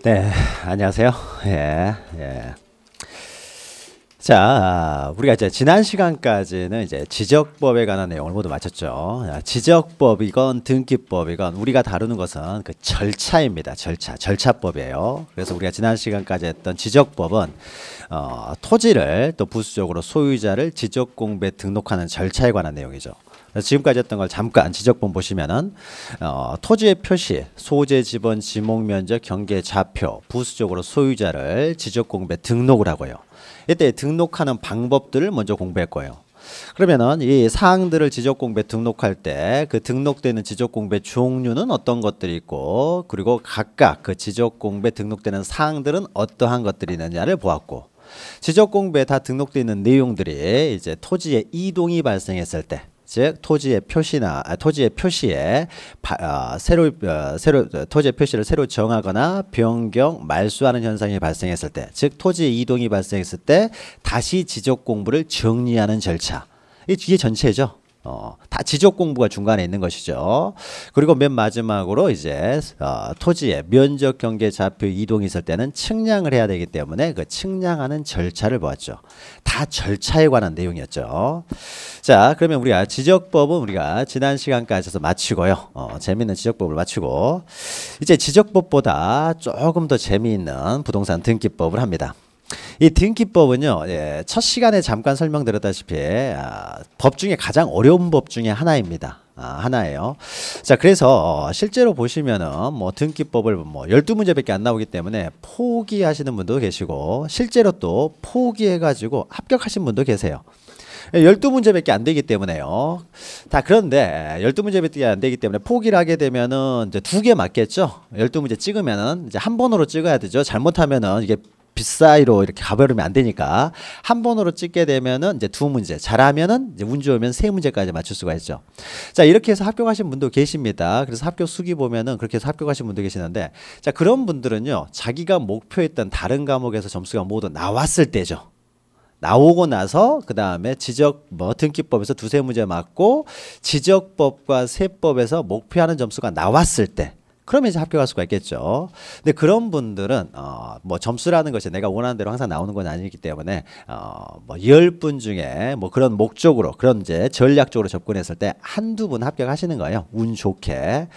네, 안녕하세요. 자, 우리가 이제 지난 시간까지는 이제 지적법에 관한 내용을 모두 마쳤죠. 지적법이건 등기법이건 우리가 다루는 것은 그 절차입니다. 절차법이에요. 그래서 우리가 지난 시간까지 했던 지적법은 토지를 또 부수적으로 소유자를 지적공부에 등록하는 절차에 관한 내용이죠. 그래서 지금까지 했던 걸 잠깐 지적본 보시면은 토지의 표시, 소재, 지번, 지목, 면적, 경계, 좌표, 부수적으로 소유자를 지적공부에 등록을 하고요. 이때 등록하는 방법들을 먼저 공부할 거예요. 그러면은 이 사항들을 지적공부에 등록할 때 그 등록되는 지적공부의 종류는 어떤 것들이 있고, 그리고 각각 그 지적공부에 등록되는 사항들은 어떠한 것들이 있느냐를 보았고, 지적공부에 다 등록되어 있는 내용들이 이제 토지의 이동이 발생했을 때, 즉 토지의 표시나 토지의 표시에 토지의 표시를 새로 정하거나 변경, 말소하는 현상이 발생했을 때, 즉 토지의 이동이 발생했을 때 다시 지적 공부를 정리하는 절차. 이게 전체죠. 다 지적 공부가 중간에 있는 것이죠. 그리고 맨 마지막으로 이제 토지의 면적, 경계, 좌표 이동이 있을 때는 측량을 해야 되기 때문에 그 측량하는 절차를 보았죠. 다 절차에 관한 내용이었죠. 자, 그러면 우리가 지적법은 우리가 지난 시간까지 해서 마치고요. 재미있는 지적법을 마치고 이제 지적법보다 조금 더 재미있는 부동산 등기법을 합니다. 이 등기법은요, 첫 시간에 잠깐 설명드렸다시피 법 중에 가장 어려운 법 중에 하나입니다. 하나예요. 자, 그래서 실제로 보시면은 뭐 등기법을 뭐 12문제밖에 안 나오기 때문에 포기하시는 분도 계시고, 실제로 또 포기해가지고 합격하신 분도 계세요. 12문제밖에 안 되기 때문에요. 다 그런데 12문제밖에 안 되기 때문에 포기를 하게 되면은 이제 2개 맞겠죠? 12문제 찍으면은 이제 한 번으로 찍어야 되죠. 잘못하면은 이게 빗사이로 이렇게 가버리면 안 되니까 한 번으로 찍게 되면은 이제 2문제, 잘하면은 이제 운 좋으면 3문제까지 맞출 수가 있죠. 자, 이렇게 해서 합격하신 분도 계십니다. 그래서 합격 수기 보면은 그렇게 해서 합격하신 분도 계시는데, 자, 그런 분들은요, 자기가 목표했던 다른 과목에서 점수가 모두 나왔을 때죠. 나오고 나서 그 다음에 지적 등기법에서 2-3문제 맞고 지적법과 세법에서 목표하는 점수가 나왔을 때, 그러면 이제 합격할 수가 있겠죠. 근데 그런 분들은 뭐 점수라는 것이 내가 원하는 대로 항상 나오는 건 아니기 때문에 뭐 10분 중에 뭐 그런 목적으로, 그런 이제 전략적으로 접근했을 때 한두 분 합격하시는 거예요. 운 좋게.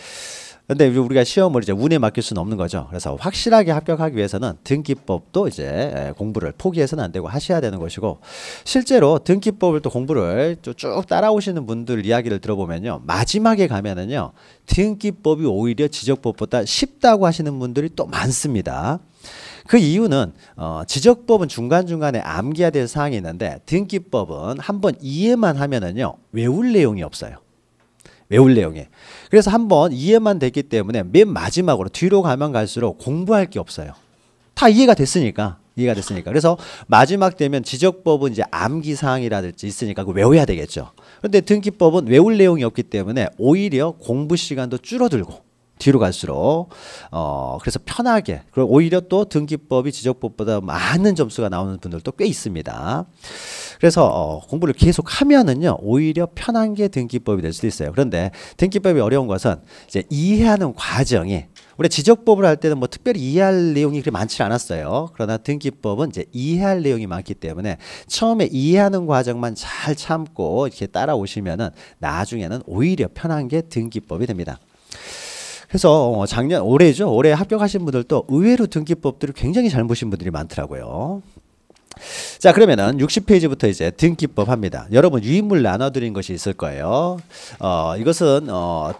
근데 우리가 시험을 이제 운에 맡길 수는 없는 거죠. 그래서 확실하게 합격하기 위해서는 등기법도 이제 공부를 포기해서는 안 되고 하셔야 되는 것이고, 실제로 등기법을 또 공부를 쭉 따라오시는 분들 이야기를 들어보면요, 마지막에 가면은요, 등기법이 오히려 지적법보다 쉽다고 하시는 분들이 또 많습니다. 그 이유는 지적법은 중간중간에 암기해야 될 사항이 있는데, 등기법은 한번 이해만 하면은요, 외울 내용이 없어요. 외울 내용이. 그래서 한번 이해만 됐기 때문에 맨 마지막으로 뒤로 가면 갈수록 공부할 게 없어요. 다 이해가 됐으니까. 그래서 마지막 되면 지적법은 이제 암기 사항이라든지 있으니까 그거 외워야 되겠죠. 그런데 등기법은 외울 내용이 없기 때문에 오히려 공부 시간도 줄어들고, 뒤로 갈수록 그래서 편하게, 그리고 오히려 또 등기법이 지적법보다 많은 점수가 나오는 분들도 꽤 있습니다. 그래서 공부를 계속 하면은요, 오히려 편한 게 등기법이 될 수도 있어요. 그런데 등기법이 어려운 것은 이제 이해하는 과정이, 우리 지적법을 할 때는 뭐 특별히 이해할 내용이 그렇게 많지 않았어요. 그러나 등기법은 이제 이해할 내용이 많기 때문에 처음에 이해하는 과정만 잘 참고 이렇게 따라오시면은 나중에는 오히려 편한 게 등기법이 됩니다. 그래서 올해 합격하신 분들도 의외로 등기법들을 굉장히 잘 보신 분들이 많더라고요. 자, 그러면은 60페이지부터 이제 등기법 합니다. 여러분 유인물 나눠드린 것이 있을 거예요. 이것은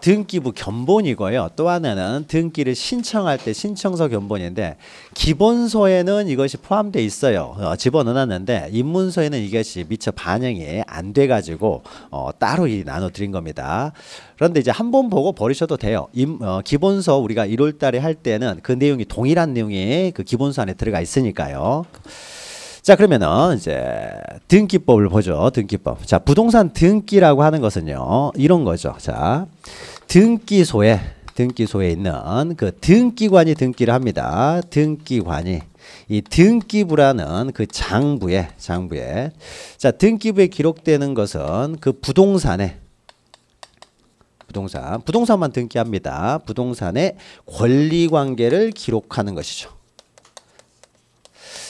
등기부 견본이고요. 또 하나는 등기를 신청할 때 신청서 견본인데, 기본서에는 이것이 포함되어 있어요. 집어넣어놨는데 입문서에는 이것이 미처 반영이 안 돼가지고 따로 나눠드린 겁니다. 그런데 이제 한 번 보고 버리셔도 돼요. 기본서 우리가 1월 달에 할 때는 그 내용이 동일한 내용이 그 기본서 안에 들어가 있으니까요. 자, 그러면은 이제 등기법을 보죠. 등기법. 자, 부동산 등기라고 하는 것은요, 이런 거죠. 자, 등기소에 있는 그 등기관이 등기를 합니다. 등기관이 이 등기부라는 그 장부에 자, 등기부에 기록되는 것은 그 부동산만 등기합니다. 부동산의 권리관계를 기록하는 것이죠.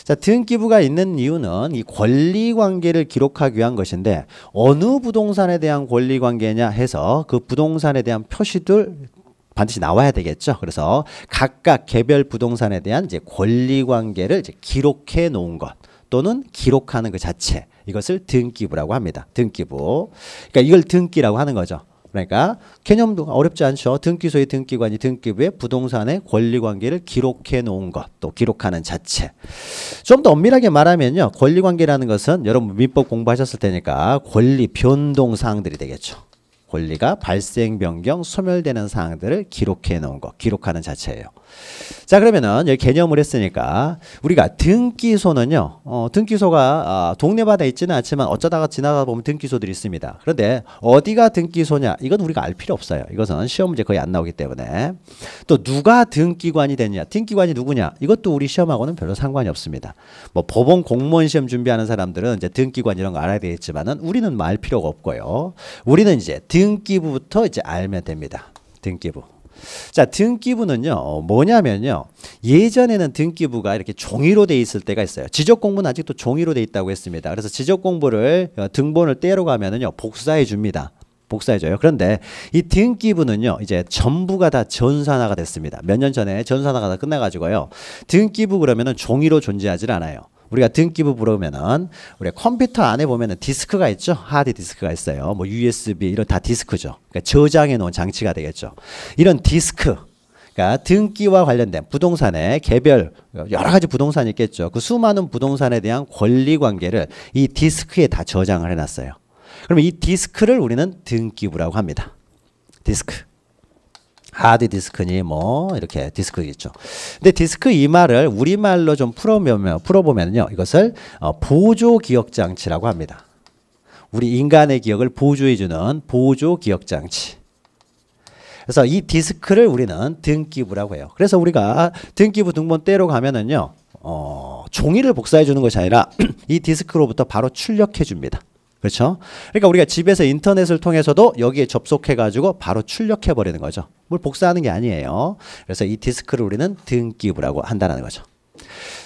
자, 등기부가 있는 이유는 이 권리관계를 기록하기 위한 것인데 어느 부동산에 대한 권리관계냐 해서 그 부동산에 대한 표시들 반드시 나와야 되겠죠. 그래서 각각 개별 부동산에 대한 이제 권리관계를 이제 기록해 놓은 것 또는 기록하는 그 자체, 이것을 등기부라고 합니다. 등기부. 그러니까 이걸 등기라고 하는 거죠. 그러니까 개념도 어렵지 않죠. 등기소의 등기관이 등기부에 부동산의 권리관계를 기록해 놓은 것, 또 기록하는 자체. 좀 더 엄밀하게 말하면요, 권리관계라는 것은 여러분 민법 공부하셨을 테니까 권리 변동 사항들이 되겠죠. 권리가 발생, 변경, 소멸되는 사항들을 기록해 놓은 것, 기록하는 자체예요. 자, 그러면은 여기 개념을 했으니까 우리가 등기소는요, 등기소가 동네마다 있지는 않지만 어쩌다가 지나가 보면 등기소들이 있습니다. 그런데 어디가 등기소냐, 이건 우리가 알 필요 없어요. 이것은 시험 문제 거의 안 나오기 때문에. 또 누가 등기관이 됐냐, 등기관이 누구냐, 이것도 우리 시험하고는 별로 상관이 없습니다. 뭐 법원 공무원 시험 준비하는 사람들은 이제 등기관 이런 거 알아야 되겠지만은 우리는 뭐 알 필요가 없고요. 우리는 이제 등기부부터 이제 알면 됩니다. 등기부. 자, 등기부는요, 뭐냐면요, 예전에는 등기부가 이렇게 종이로 돼 있을 때가 있어요. 지적공부는 아직도 종이로 돼 있다고 했습니다. 그래서 지적공부를 등본을 떼러 가면은요, 복사해 줍니다. 복사해줘요. 그런데 이 등기부는요, 이제 전부가 다 전산화가 됐습니다. 몇 년 전에 전산화가 다 끝나가지고요, 등기부 그러면은 종이로 존재하지 않아요. 우리가 등기부 부르면은 우리 컴퓨터 안에 보면은 디스크가 있죠. 하드 디스크가 있어요. 뭐 USB 이런 다 디스크죠. 그러니까 저장해 놓은 장치가 되겠죠. 이런 디스크, 그러니까 등기와 관련된 부동산의 개별 여러 가지 부동산이 있겠죠. 그 수많은 부동산에 대한 권리 관계를 이 디스크에 다 저장을 해놨어요. 그러면 이 디스크를 우리는 등기부라고 합니다. 디스크. 하드 디스크니 뭐 이렇게 디스크겠죠. 근데 디스크 이 말을 우리말로 좀 풀어보면요, 이것을 보조 기억 장치라고 합니다. 우리 인간의 기억을 보조해주는 보조 기억 장치. 그래서 이 디스크를 우리는 등기부라고 해요. 그래서 우리가 등기부 등본 떼러 가면은요, 종이를 복사해 주는 것이 아니라 이 디스크로부터 바로 출력해 줍니다. 그렇죠? 그러니까 우리가 집에서 인터넷을 통해서도 여기에 접속해 가지고 바로 출력해 버리는 거죠. 뭘 복사하는 게 아니에요. 그래서 이 디스크를 우리는 등기부라고 한다는 거죠.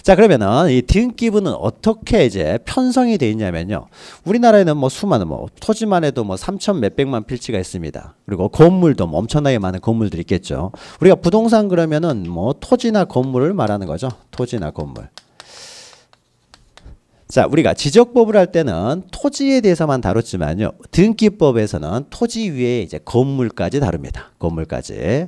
자, 그러면은 이 등기부는 어떻게 이제 편성이 돼 있냐면요, 우리나라에는 뭐 수많은 뭐 토지만 해도 뭐 3천 몇백만 필지가 있습니다. 그리고 건물도 뭐 엄청나게 많은 건물들이 있겠죠. 우리가 부동산 그러면은 뭐 토지나 건물을 말하는 거죠. 토지나 건물. 자, 우리가 지적법을 할 때는 토지에 대해서만 다뤘지만요, 등기법에서는 토지 위에 이제 건물까지 다룹니다. 건물까지.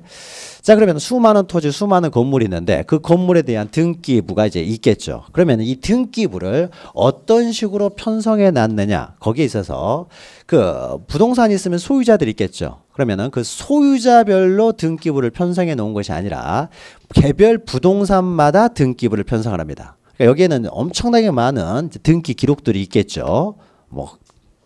자, 그러면 수많은 토지, 수많은 건물이 있는데 그 건물에 대한 등기부가 이제 있겠죠. 그러면 이 등기부를 어떤 식으로 편성해 놨느냐, 거기에 있어서 그 부동산이 있으면 소유자들이 있겠죠. 그러면은 그 소유자별로 등기부를 편성해 놓은 것이 아니라 개별 부동산마다 등기부를 편성을 합니다. 그러니까 여기에는 엄청나게 많은 등기 기록들이 있겠죠. 뭐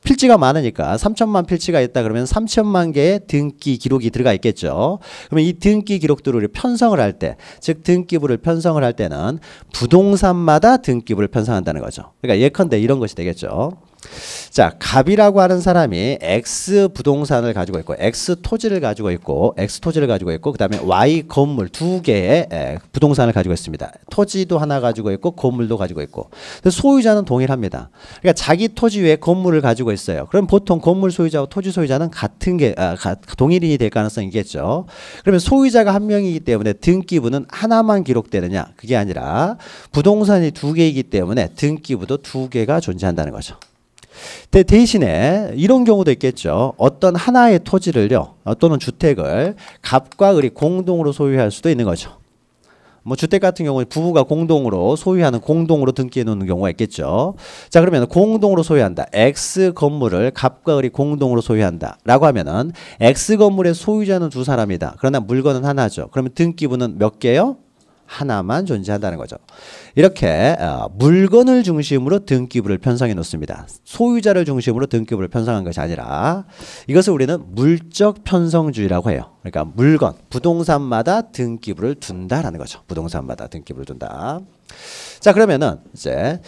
필지가 많으니까 3천만 필지가 있다 그러면 3천만 개의 등기 기록이 들어가 있겠죠. 그러면 이 등기 기록들을 편성을 할 때, 즉 등기부를 편성을 할 때는 부동산마다 등기부를 편성한다는 거죠. 그러니까 예컨대 이런 것이 되겠죠. 자, 갑이라고 하는 사람이 X 부동산을 가지고 있고 X 토지를 가지고 있고 그 다음에 Y 건물 두 개의 부동산을 가지고 있습니다. 토지도 하나 가지고 있고 건물도 가지고 있고, 소유자는 동일합니다. 그러니까 자기 토지 위에 건물을 가지고 있어요. 그럼 보통 건물 소유자와 토지 소유자는 같은 게 동일인이 될 가능성이 있겠죠. 그러면 소유자가 한 명이기 때문에 등기부는 하나만 기록되느냐, 그게 아니라 부동산이 두 개이기 때문에 등기부도 두 개가 존재한다는 거죠. 대신에 이런 경우도 있겠죠. 어떤 하나의 토지를요, 또는 주택을 갑과 을이 공동으로 소유할 수도 있는 거죠. 뭐 주택 같은 경우에 부부가 공동으로 소유하는, 공동으로 등기해 놓는 경우가 있겠죠. 자, 그러면 공동으로 소유한다. X 건물을 갑과 을이 공동으로 소유한다 라고 하면은 X 건물의 소유자는 두 사람이다. 그러나 물건은 하나죠. 그러면 등기부는 몇 개요? 하나만 존재한다는 거죠. 이렇게 물건을 중심으로 등기부를 편성해 놓습니다. 소유자를 중심으로 등기부를 편성한 것이 아니라 이것을 우리는 물적 편성주의라고 해요. 그러니까 물건, 부동산마다 등기부를 둔다라는 거죠. 부동산마다 등기부를 둔다. 자, 그러면은 이제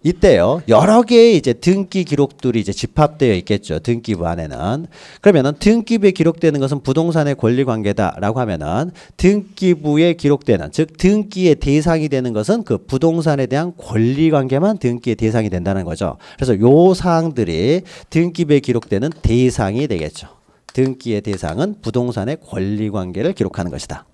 이때요. 여러 개의 이제 등기 기록들이 이제 집합되어 있겠죠. 등기부 안에는. 그러면은 등기부에 기록되는 것은 부동산의 권리 관계다라고 하면은 등기부에 기록되는, 즉 등기의 대상이 되는 것은 그 부동산에 대한 권리 관계만 등기의 대상이 된다는 거죠. 그래서 요 사항들이 등기부에 기록되는 대상이 되겠죠. 등기의 대상은 부동산의 권리 관계를 기록하는 것이다.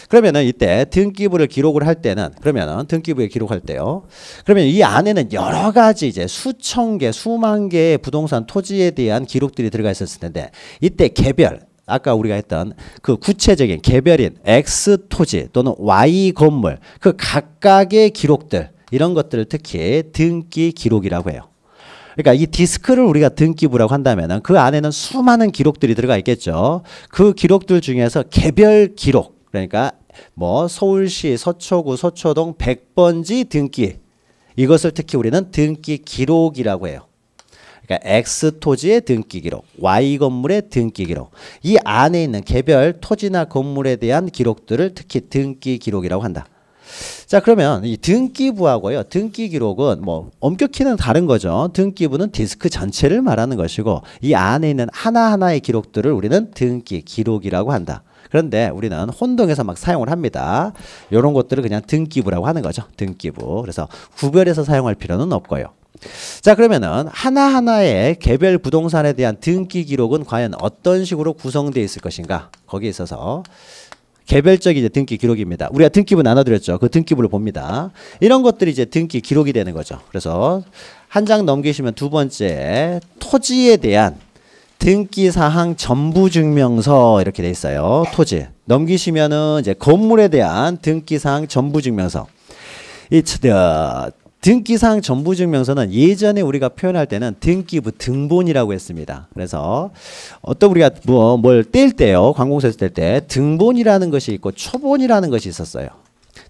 그러면은 이때 등기부를 기록을 할 때는, 그러면은 등기부에 기록할 때요. 그러면 이 안에는 여러 가지 이제 수천 개, 수만 개의 부동산 토지에 대한 기록들이 들어가 있었을 텐데, 이때 개별, 아까 우리가 했던 그 구체적인 개별인 X 토지 또는 Y 건물, 그 각각의 기록들, 이런 것들을 특히 등기 기록이라고 해요. 그러니까 이 디스크를 우리가 등기부라고 한다면은 그 안에는 수많은 기록들이 들어가 있겠죠. 그 기록들 중에서 개별 기록, 그러니까 뭐 서울시 서초구 서초동 100번지 등기, 이것을 특히 우리는 등기 기록이라고 해요. 그러니까 X 토지의 등기 기록, Y 건물의 등기 기록, 이 안에 있는 개별 토지나 건물에 대한 기록들을 특히 등기 기록이라고 한다. 자, 그러면 이 등기부하고요, 등기 기록은 뭐 엄격히는 다른 거죠. 등기부는 디스크 전체를 말하는 것이고, 이 안에 있는 하나하나의 기록들을 우리는 등기 기록이라고 한다. 그런데 우리는 혼동해서 막 사용을 합니다. 이런 것들을 그냥 등기부라고 하는 거죠. 등기부. 그래서 구별해서 사용할 필요는 없고요. 자, 그러면은 하나하나의 개별 부동산에 대한 등기 기록은 과연 어떤 식으로 구성되어 있을 것인가? 거기에 있어서 개별적인 이제 등기 기록입니다. 우리가 등기부 나눠드렸죠. 그 등기부를 봅니다. 이런 것들이 이제 등기 기록이 되는 거죠. 그래서 한 장 넘기시면 두 번째, 토지에 대한 등기사항 전부증명서 이렇게 돼 있어요. 토지 넘기시면은 이제 건물에 대한 등기사항 전부증명서. 이 등기사항 전부증명서는 예전에 우리가 표현할 때는 등기부 등본이라고 했습니다. 그래서 어떤 우리가 뭘 뗄 때요, 관공서에서 뗄 때 등본이라는 것이 있고 초본이라는 것이 있었어요.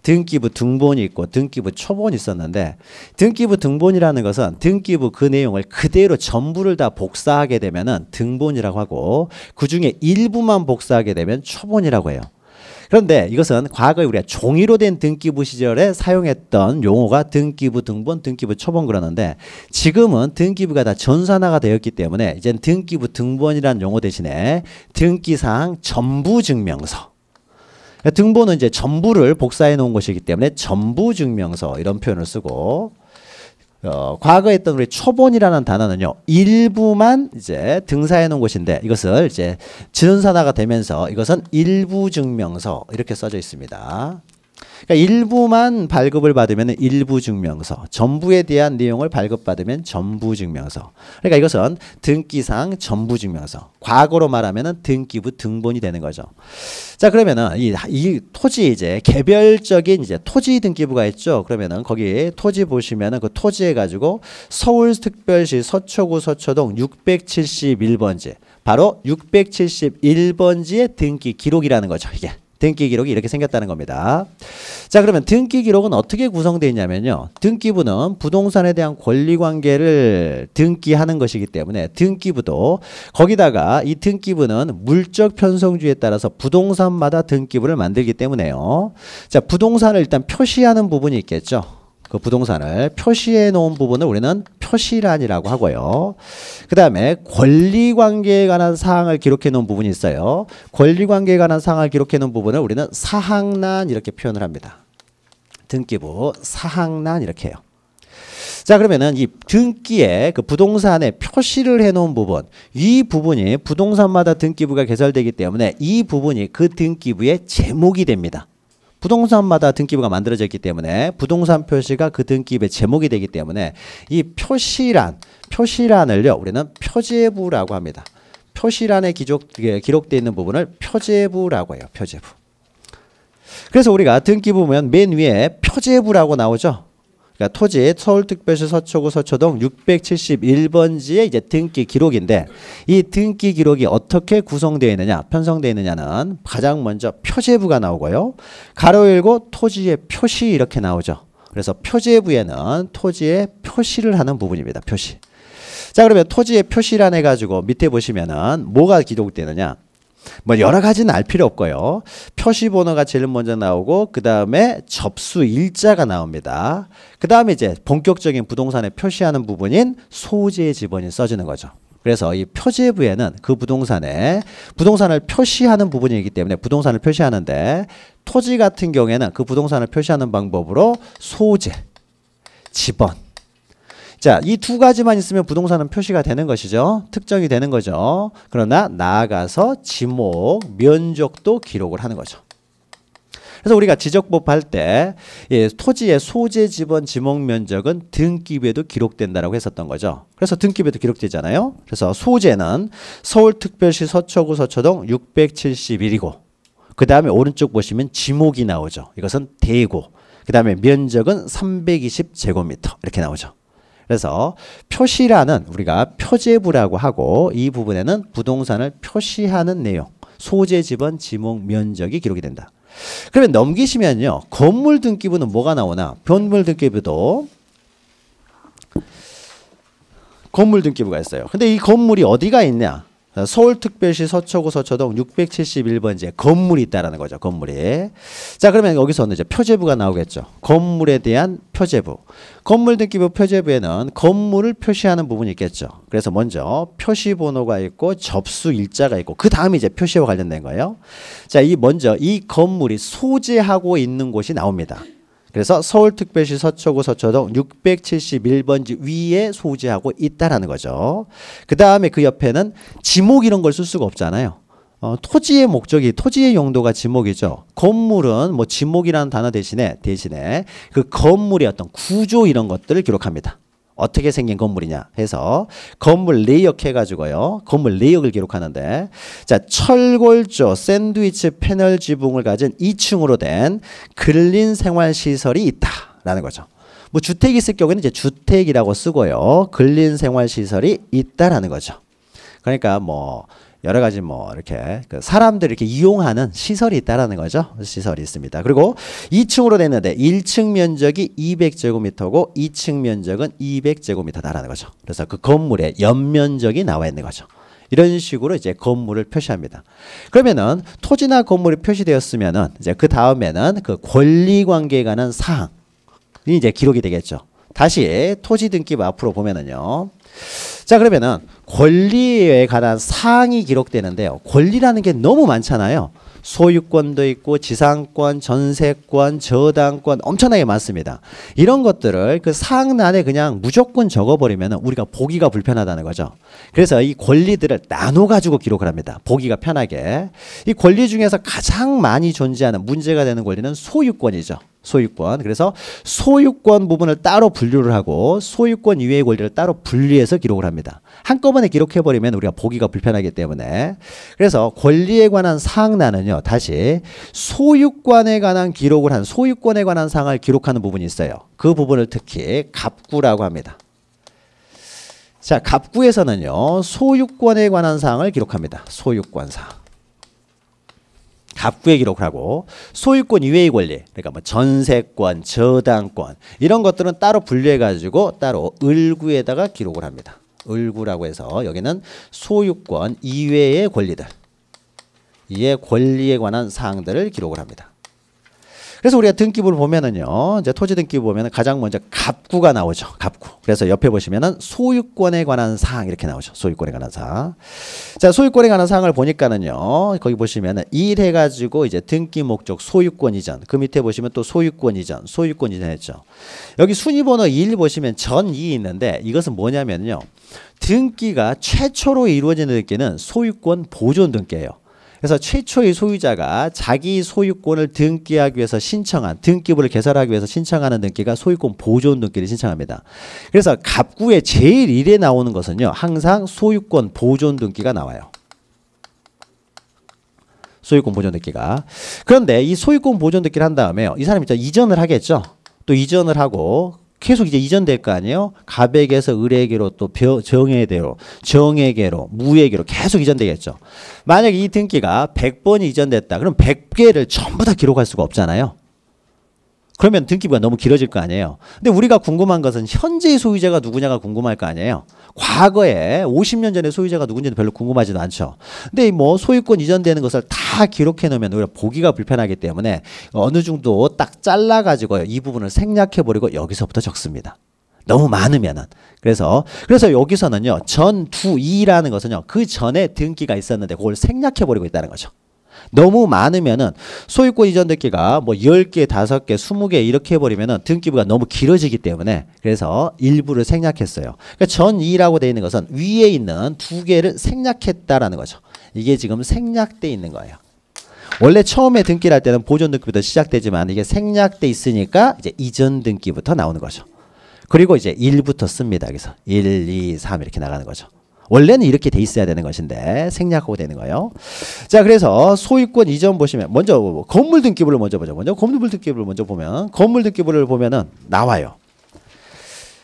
등기부 등본이 있고 등기부 초본이 있었는데, 등기부 등본이라는 것은 등기부 그 내용을 그대로 전부를 다 복사하게 되면은 등본이라고 하고, 그 중에 일부만 복사하게 되면 초본이라고 해요. 그런데 이것은 과거에 우리가 종이로 된 등기부 시절에 사용했던 용어가 등기부 등본, 등기부 초본 그러는데, 지금은 등기부가 다 전산화가 되었기 때문에 이제는 등기부 등본이라는 용어 대신에 등기사항 전부증명서, 등본은 이제 전부를 복사해 놓은 것이기 때문에 전부증명서 이런 표현을 쓰고, 과거에 했던 우리 초본이라는 단어는요, 일부만 이제 등사해 놓은 것인데, 이것을 이제 전산화가 되면서 이것은 일부증명서 이렇게 써져 있습니다. 그러니까 일부만 발급을 받으면 일부증명서, 전부에 대한 내용을 발급받으면 전부증명서. 그러니까 이것은 등기상 전부증명서, 과거로 말하면 등기부 등본이 되는 거죠. 자, 그러면은 이 토지 이제 개별적인 이제 토지 등기부가 있죠. 그러면은 거기 토지 보시면은 그 토지에 가지고 서울특별시 서초구 서초동 671번지, 바로 671번지의 등기 기록이라는 거죠. 이게 등기 기록이 이렇게 생겼다는 겁니다. 자, 그러면 등기 기록은 어떻게 구성되어 있냐면요, 등기부는 부동산에 대한 권리 관계를 등기하는 것이기 때문에 등기부도, 거기다가 이 등기부는 물적 편성주의에 따라서 부동산마다 등기부를 만들기 때문에요. 자, 부동산을 일단 표시하는 부분이 있겠죠. 그 부동산을 표시해 놓은 부분을 우리는 표시란이라고 하고요. 그 다음에 권리관계에 관한 사항을 기록해 놓은 부분이 있어요. 권리관계에 관한 사항을 기록해 놓은 부분을 우리는 사항란 이렇게 표현을 합니다. 등기부 사항란 이렇게 해요. 자, 그러면은 이 등기에 그 부동산에 표시를 해 놓은 부분, 이 부분이 부동산마다 등기부가 개설되기 때문에 이 부분이 그 등기부의 제목이 됩니다. 부동산마다 등기부가 만들어졌기 때문에 부동산 표시가 그 등기부의 제목이 되기 때문에 이 표시란을요, 우리는 표제부라고 합니다. 표시란에 기록되어 있는 부분을 표제부라고 해요. 표제부. 그래서 우리가 등기부 보면 맨 위에 표제부라고 나오죠. 그러니까 토지 서울특별시 서초구 서초동 671번지의 이제 등기 기록인데, 이 등기 기록이 어떻게 구성되어 있느냐, 편성되어 있느냐는 가장 먼저 표제부가 나오고요. 가로 열고 토지의 표시 이렇게 나오죠. 그래서 표제부에는 토지의 표시를 하는 부분입니다. 표시. 자, 그러면 토지의 표시란 해가지고 밑에 보시면은 뭐가 기록되느냐? 뭐 여러 가지는 알 필요 없고요. 표시번호가 제일 먼저 나오고 그 다음에 접수 일자가 나옵니다. 그 다음에 이제 본격적인 부동산에 표시하는 부분인 소재 지번이 써지는 거죠. 그래서 이 표제부에는 그 부동산을 표시하는 부분이기 때문에 부동산을 표시하는데 토지 같은 경우에는 그 부동산을 표시하는 방법으로 소재, 지번. 자, 이 두 가지만 있으면 부동산은 표시가 되는 것이죠. 특정이 되는 거죠. 그러나 나아가서 지목, 면적도 기록을 하는 거죠. 그래서 우리가 지적법 할 때 토지의 소재, 지번, 지목 면적은 등기부에도 기록된다라고 했었던 거죠. 그래서 등기부에도 기록되잖아요. 그래서 소재는 서울특별시 서초구 서초동 671이고 그 다음에 오른쪽 보시면 지목이 나오죠. 이것은 대고. 그 다음에 면적은 320제곱미터 이렇게 나오죠. 그래서 표시라는 우리가 표제부라고 하고 이 부분에는 부동산을 표시하는 내용, 소재, 지번, 지목, 면적이 기록이 된다. 그러면 넘기시면요. 건물 등기부는 뭐가 나오나? 건물 등기부도 건물 등기부가 있어요. 근데 이 건물이 어디가 있냐? 서울특별시 서초구 서초동 671번지에 건물이 있다라는 거죠. 건물이. 자, 그러면 여기서는 이제 표제부가 나오겠죠. 건물에 대한 표제부. 건물 등기부 표제부에는 건물을 표시하는 부분이 있겠죠. 그래서 먼저 표시번호가 있고 접수 일자가 있고 그 다음에 이제 표시와 관련된 거예요. 자, 먼저 이 건물이 소재하고 있는 곳이 나옵니다. 그래서 서울특별시 서초구 서초동 671번지 위에 소재하고 있다라는 거죠. 그 다음에 그 옆에는 지목 이런 걸 쓸 수가 없잖아요. 토지의 목적이 토지의 용도가 지목이죠. 건물은 뭐 지목이라는 단어 대신에 그 건물의 어떤 구조 이런 것들을 기록합니다. 어떻게 생긴 건물이냐 해서 건물 내역 해가지고요. 건물 내역을 기록하는데 자 철골조 샌드위치 패널 지붕을 가진 2층으로 된 근린 생활시설이 있다라는 거죠. 뭐 주택이 있을 경우에는 이제 주택이라고 쓰고요. 근린 생활시설이 있다라는 거죠. 그러니까 뭐 여러 가지 뭐 이렇게 사람들이 이렇게 이용하는 시설이 있다라는 거죠. 시설이 있습니다. 그리고 2층으로 됐는데 1층 면적이 200제곱미터고 2층 면적은 200제곱미터다라는 거죠. 그래서 그 건물의 연면적이 나와 있는 거죠. 이런 식으로 이제 건물을 표시합니다. 그러면은 토지나 건물이 표시되었으면은 이제 그 다음에는 그 권리 관계에 관한 사항이 이제 기록이 되겠죠. 다시 토지 등기부 앞으로 보면은요. 자, 그러면은 권리에 관한 사항이 기록되는데요. 권리라는 게 너무 많잖아요. 소유권도 있고 지상권, 전세권, 저당권 엄청나게 많습니다. 이런 것들을 그 사항란에 그냥 무조건 적어버리면 우리가 보기가 불편하다는 거죠. 그래서 이 권리들을 나눠가지고 기록을 합니다. 보기가 편하게. 이 권리 중에서 가장 많이 존재하는 문제가 되는 권리는 소유권이죠. 소유권. 그래서 소유권 부분을 따로 분류를 하고 소유권 이외의 권리를 따로 분리해서 기록을 합니다. 한꺼번에 기록해버리면 우리가 보기가 불편하기 때문에 그래서 권리에 관한 사항란은요. 다시 소유권에 관한 기록을 한 소유권에 관한 사항을 기록하는 부분이 있어요. 그 부분을 특히 갑구라고 합니다. 자, 갑구에서는요. 소유권에 관한 사항을 기록합니다. 소유권 사항. 갑구에 기록을 하고 소유권 이외의 권리 그러니까 뭐 전세권, 저당권 이런 것들은 따로 분류해 가지고 따로 을구에다가 기록을 합니다. 을구라고 해서 여기는 소유권 이외의 권리들 이의 권리에 관한 사항들을 기록을 합니다. 그래서 우리가 등기부를 보면은요, 이제 토지 등기부 보면은 가장 먼저 갑구가 나오죠. 갑구. 그래서 옆에 보시면은 소유권에 관한 사항 이렇게 나오죠. 소유권에 관한 사항. 자, 소유권에 관한 사항을 보니까는요, 거기 보시면은 1 해가지고 이제 등기 목적 소유권 이전. 그 밑에 보시면 또 소유권 이전, 소유권 이전 했죠. 여기 순위번호 1 보시면 전2 있는데 이것은 뭐냐면요, 등기가 최초로 이루어지는 등기는 소유권 보존 등기예요. 그래서 최초의 소유자가 자기 소유권을 등기하기 위해서 신청한 등기부를 개설하기 위해서 신청하는 등기가 소유권 보존 등기를 신청합니다. 그래서 갑구에 제일 1에 나오는 것은요. 항상 소유권 보존 등기가 나와요. 소유권 보존 등기가. 그런데 이 소유권 보존 등기를 한 다음에 이 사람이 이전을 하겠죠. 또 이전을 하고 계속 이제 이전될 거 아니에요? 갑에게서 을에게로 또 정에게로, 정에게로, 무에게로 계속 이전되겠죠. 만약에 이 등기가 100번이 이전됐다. 그럼 100개를 전부 다 기록할 수가 없잖아요. 그러면 등기부가 너무 길어질 거 아니에요. 근데 우리가 궁금한 것은 현재의 소유자가 누구냐가 궁금할 거 아니에요. 과거에 50년 전에 소유자가 누군지는 별로 궁금하지도 않죠. 근데 뭐 소유권 이전되는 것을 다 기록해 놓으면 우리가 보기가 불편하기 때문에 어느 정도 딱 잘라 가지고 이 부분을 생략해 버리고 여기서부터 적습니다. 너무 많으면은. 그래서 여기서는요. 전투이라는 것은요. 그 전에 등기가 있었는데 그걸 생략해 버리고 있다는 거죠. 너무 많으면은 소유권 이전 등기가 뭐 10개, 5개, 20개 이렇게 해버리면은 등기부가 너무 길어지기 때문에 그래서 일부를 생략했어요. 그러니까 전2라고 되어 있는 것은 위에 있는 2개를 생략했다라는 거죠. 이게 지금 생략돼 있는 거예요. 원래 처음에 등기를 할 때는 보존 등기부터 시작되지만 이게 생략돼 있으니까 이제 이전 등기부터 나오는 거죠. 그리고 이제 1부터 씁니다. 여기서 1, 2, 3 이렇게 나가는 거죠. 원래는 이렇게 돼 있어야 되는 것인데 생략하고 되는 거예요. 자, 그래서 소유권 이전 보시면 먼저 건물 등기부를 먼저 보죠. 먼저 건물 등기부를 먼저 보면 건물 등기부를 보면은 나와요.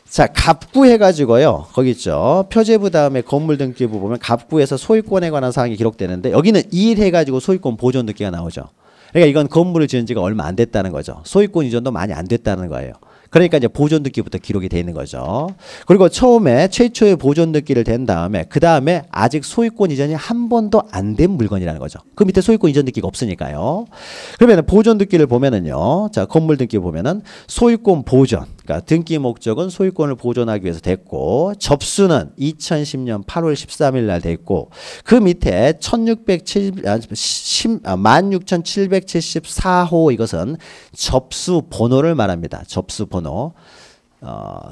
자, 갑구 해가지고요. 거기 있죠. 표제부 다음에 건물 등기부 보면 갑구에서 소유권에 관한 사항이 기록되는데 여기는 2일 해가지고 소유권 보존 등기가 나오죠. 그러니까 이건 건물을 지은 지가 얼마 안 됐다는 거죠. 소유권 이전도 많이 안 됐다는 거예요. 그러니까 이제 보존 등기부터 기록이 돼 있는 거죠. 그리고 처음에 최초의 보존 등기를 된 다음에 그 다음에 아직 소유권 이전이 한 번도 안 된 물건이라는 거죠. 그 밑에 소유권 이전 등기가 없으니까요. 그러면 보존 등기를 보면은요. 자, 건물 등기 보면은 소유권 보존. 그러니까 등기 목적은 소유권을 보존하기 위해서 됐고 접수는 2010년 8월 13일 날 됐고 그 밑에 16,774호 이것은 접수 번호를 말합니다. 접수 번호.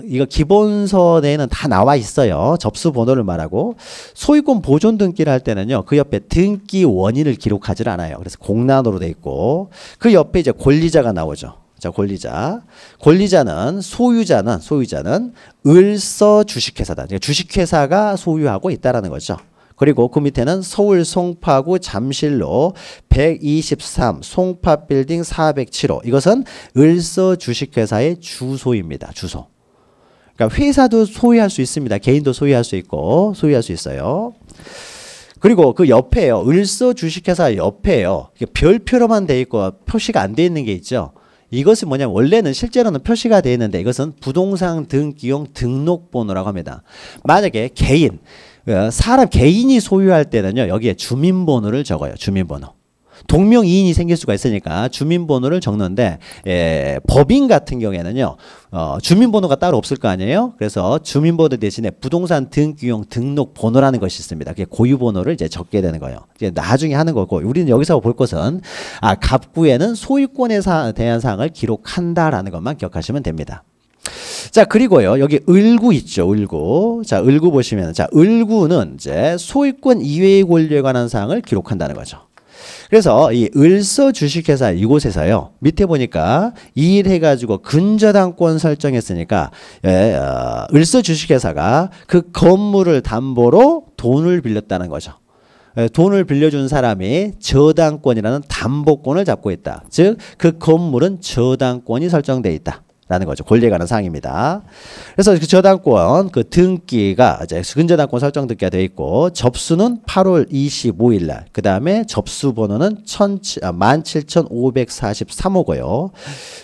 이거 기본서에는 다 나와 있어요. 접수 번호를 말하고 소유권 보존 등기를 할 때는요. 그 옆에 등기 원인을 기록하지 않아요. 그래서 공란으로 돼 있고 그 옆에 이제 권리자가 나오죠. 자, 권리자는 소유자는 을서 주식회사다. 그러니까 주식회사가 소유하고 있다라는 거죠. 그리고 그 밑에는 서울 송파구 잠실로 123 송파빌딩 407호. 이것은 을서 주식회사의 주소입니다. 주소. 그러니까 회사도 소유할 수 있습니다. 개인도 소유할 수 있고 소유할 수 있어요. 그리고 그 옆에요. 을서 주식회사 옆에요. 별표로만 돼 있고 표시가 안 돼 있는 게 있죠. 이것은 뭐냐면 원래는 실제로는 표시가 되어 있는데 이것은 부동산 등기용 등록번호라고 합니다. 만약에 개인이 소유할 때는요. 여기에 주민번호를 적어요. 주민번호. 동명이인이 생길 수가 있으니까 주민번호를 적는데 법인 같은 경우에는요. 주민번호가 따로 없을 거 아니에요. 그래서 주민번호 대신에 부동산 등기용 등록번호라는 것이 있습니다. 그게 고유번호를 이제 적게 되는 거예요. 이제 나중에 하는 거고 우리는 여기서 볼 것은 갑구에는 소유권에 대한 사항을 기록한다라는 것만 기억하시면 됩니다. 자, 그리고요. 여기 을구 있죠. 을구. 자, 을구 보시면 자, 을구는 이제 소유권 이외의 권리에 관한 사항을 기록한다는 거죠. 그래서 이 을서 주식회사 이곳에서요. 밑에 보니까 이 일 해가지고 근저당권 설정했으니까 을서 주식회사가 그 건물을 담보로 돈을 빌렸다는 거죠. 돈을 빌려준 사람이 저당권이라는 담보권을 잡고 있다. 즉 그 건물은 저당권이 설정돼 있다. 라는 거죠. 권리에 관한 사항입니다. 그래서 그 저당권, 그 등기가 이제 근저당권 설정 등기가 되어 있고 접수는 8월 25일 날. 그 다음에 접수 번호는 17,543호고요.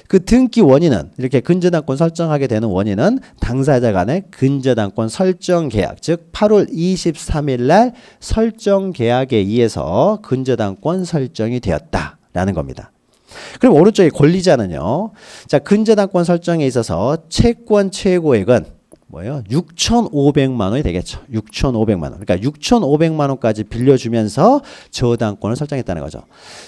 그 등기 원인은 이렇게 근저당권 설정하게 되는 원인은 당사자 간의 근저당권 설정 계약, 즉 8월 23일 날 설정 계약에 의해서 근저당권 설정이 되었다라는 겁니다. 그럼 오른쪽에 권리자는요. 자, 근저당권 설정에 있어서 채권 최고액은 뭐예요? 6,500만 원이 되겠죠. 6,500만 원. 그러니까 6,500만 원까지 빌려주면서 저당권을 설정했다는 거죠.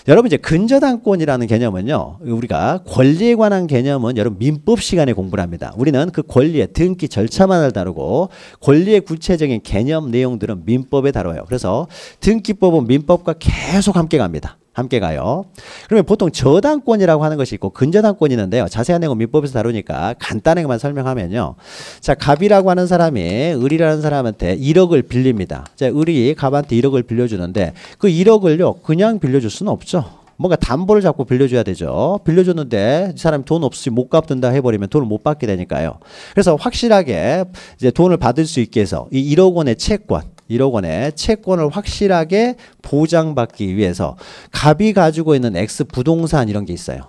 여러분 이제 근저당권이라는 개념은요. 우리가 권리에 관한 개념은 여러분 민법 시간에 공부를 합니다. 우리는 그 권리의 등기 절차만을 다루고 권리의 구체적인 개념 내용들은 민법에 다뤄요. 그래서 등기법은 민법과 계속 함께 갑니다. 함께 가요. 그러면 보통 저당권이라고 하는 것이 있고 근저당권이 있는데요. 자세한 내용은 민법에서 다루니까 간단하게만 설명하면요. 자, 갑이라고 하는 사람이 을이라는 사람한테 1억을 빌립니다. 자, 을이 갑한테 1억을 빌려주는데 그 1억을요. 그냥 빌려줄 수는 없죠. 뭔가 담보를 잡고 빌려줘야 되죠. 빌려줬는데 이 사람이 돈 없이 못 갚는다 해버리면 돈을 못 받게 되니까요. 그래서 확실하게 이제 돈을 받을 수 있게 해서 이 1억 원의 채권 1억 원의 채권을 확실하게 보장받기 위해서 갑이 가지고 있는 X 부동산 이런 게 있어요.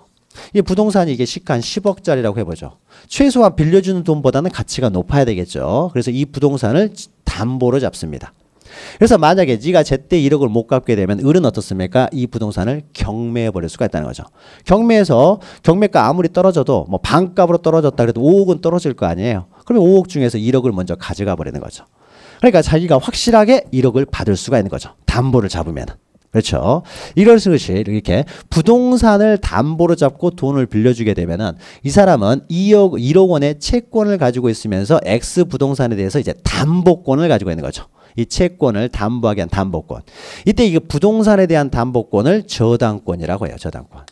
이 부동산이 이게 시가 한 10억짜리라고 해보죠. 최소한 빌려주는 돈보다는 가치가 높아야 되겠죠. 그래서 이 부동산을 담보로 잡습니다. 그래서 만약에 네가 제때 1억을 못 갚게 되면 을은 어떻습니까? 이 부동산을 경매해 버릴 수가 있다는 거죠. 경매에서 경매가 아무리 떨어져도 뭐 반값으로 떨어졌다 그래도 5억은 떨어질 거 아니에요. 그러면 5억 중에서 1억을 먼저 가져가 버리는 거죠. 그러니까 자기가 확실하게 1억을 받을 수가 있는 거죠. 담보를 잡으면. 그렇죠. 이런 것이 이렇게 부동산을 담보로 잡고 돈을 빌려주게 되면은 이 사람은 1억 원의 채권을 가지고 있으면서 X 부동산에 대해서 이제 담보권을 가지고 있는 거죠. 이 채권을 담보하게 한 담보권. 이때 이게 부동산에 대한 담보권을 저당권이라고 해요. 저당권.